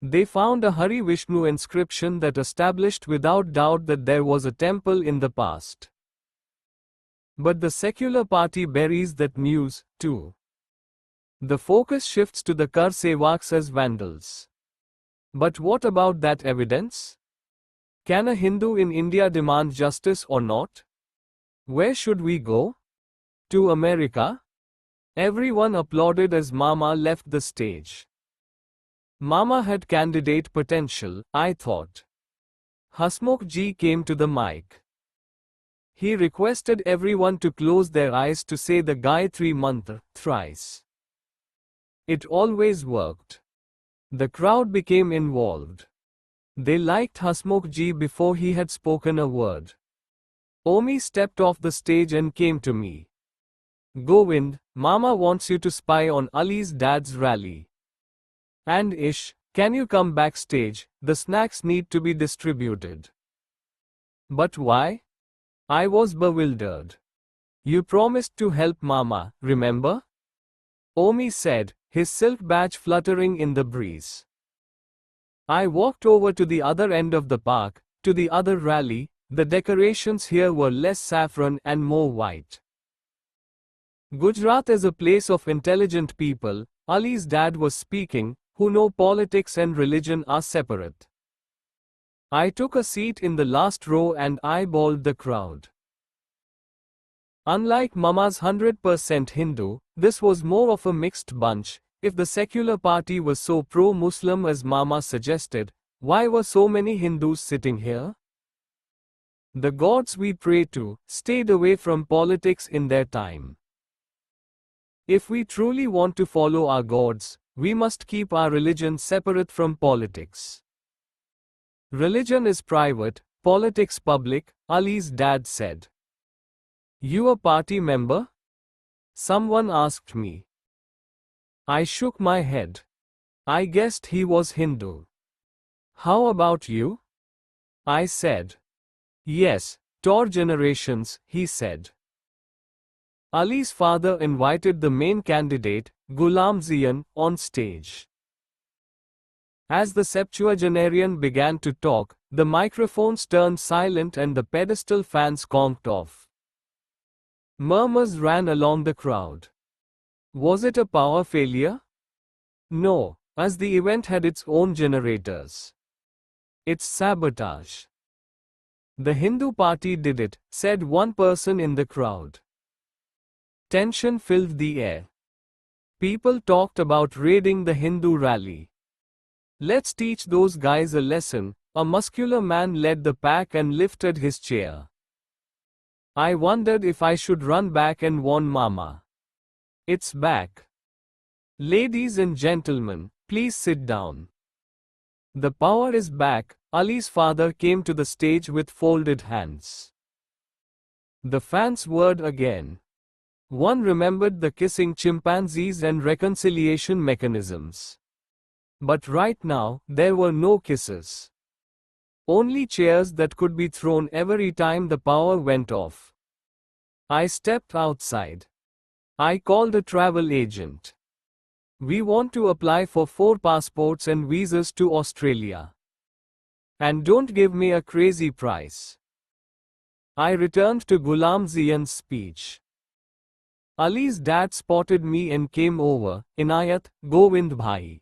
They found a Hari Vishnu inscription that established without doubt that there was a temple in the past. But the secular party buries that news, too. The focus shifts to the Kar Sevaks as vandals. But what about that evidence? Can a Hindu in India demand justice or not? Where should we go? To America? Everyone applauded as Mama left the stage. Mama had candidate potential, I thought. Hasmukh ji came to the mic. He requested everyone to close their eyes to say the Gayatri Mantra thrice. It always worked. The crowd became involved. They liked Hasmukh ji before he had spoken a word. Omi stepped off the stage and came to me. Govind, Mama wants you to spy on Ali's dad's rally. And Ish, can you come backstage? The snacks need to be distributed. But why? I was bewildered. You promised to help Mama, remember? Omi said, his silk badge fluttering in the breeze. I walked over to the other end of the park, to the other rally. The decorations here were less saffron and more white. Gujarat is a place of intelligent people, Ali's dad was speaking, who know politics and religion are separate. I took a seat in the last row and eyeballed the crowd. Unlike Mama's 100% Hindu, this was more of a mixed bunch. If the secular party was so pro-Muslim as Mama suggested, why were so many Hindus sitting here? The gods we pray to stayed away from politics in their time. If we truly want to follow our gods, we must keep our religion separate from politics. Religion is private, politics public, Ali's dad said. You a party member? Someone asked me. I shook my head. I guessed he was Hindu. How about you? I said. Yes, Tor generations, he said. Ali's father invited the main candidate, Ghulam Zian, on stage. As the septuagenarian began to talk, the microphones turned silent and the pedestal fans conked off. Murmurs ran along the crowd. Was it a power failure? No, as the event had its own generators. It's sabotage. The Hindu party did it, said one person in the crowd. Tension filled the air. People talked about raiding the Hindu rally. Let's teach those guys a lesson, a muscular man led the pack and lifted his chair. I wondered if I should run back and warn Mama. It's back. Ladies and gentlemen, please sit down. The power is back. Ali's father came to the stage with folded hands. The fans whirred again. One remembered the kissing chimpanzees and reconciliation mechanisms. But right now, there were no kisses. Only chairs that could be thrown every time the power went off. I stepped outside. I called a travel agent. We want to apply for 4 passports and visas to Australia. And don't give me a crazy price. I returned to Ghulam Zian's speech. Ali's dad spotted me and came over. Inayat, Govind bhai.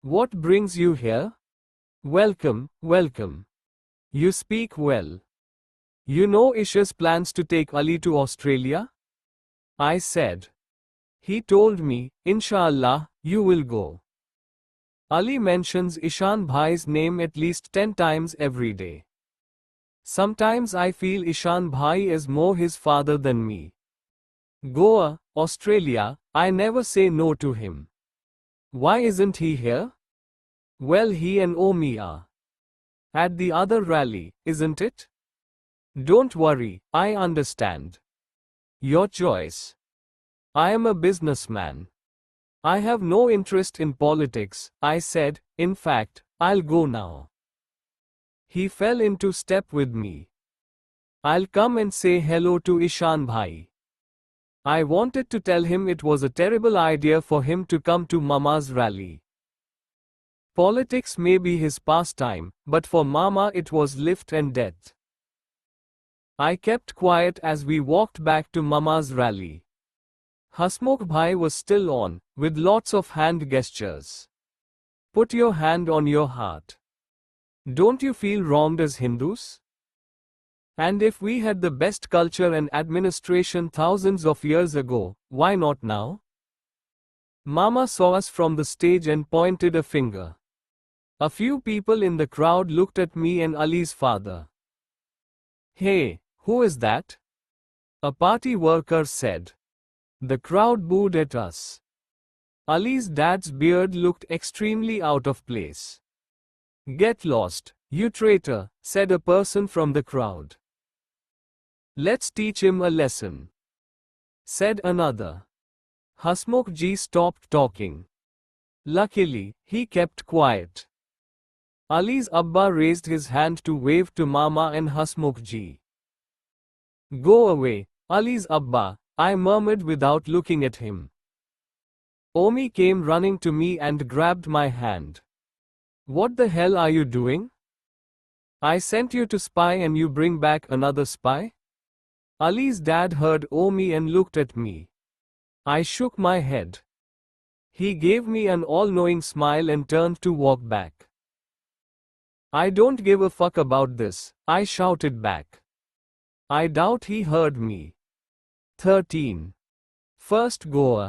What brings you here? Welcome, welcome. You speak well. You know Isha's plans to take Ali to Australia? I said. He told me, Inshallah, you will go. Ali mentions Ishan Bhai's name at least 10 times every day. Sometimes I feel Ishan Bhai is more his father than me. Goa, Australia, I never say no to him. Why isn't he here? Well, he and Omi are. At the other rally, isn't it? Don't worry, I understand. Your choice. I am a businessman. I have no interest in politics, I said. In fact, I'll go now. He fell into step with me. I'll come and say hello to Ishan Bhai. I wanted to tell him it was a terrible idea for him to come to Mama's rally. Politics may be his pastime, but for Mama it was life and death. I kept quiet as we walked back to Mama's rally. Hasmukh Bhai was still on, with lots of hand gestures. Put your hand on your heart. Don't you feel wronged as Hindus? And if we had the best culture and administration thousands of years ago, why not now? Mama saw us from the stage and pointed a finger. A few people in the crowd looked at me and Ali's father. Hey, who is that? A party worker said. The crowd booed at us. Ali's dad's beard looked extremely out of place. Get lost, you traitor, said a person from the crowd. Let's teach him a lesson, said another. Hasmukh ji stopped talking. Luckily, he kept quiet. Ali's Abba raised his hand to wave to Mama and Hasmukh ji. Go away, Ali's Abba, I murmured without looking at him. Omi came running to me and grabbed my hand. What the hell are you doing? I sent you to spy and you bring back another spy? Ali's dad heard Omi and looked at me. I shook my head. He gave me an all-knowing smile and turned to walk back. I don't give a fuck about this, I shouted back. I doubt he heard me. 13. First Goa.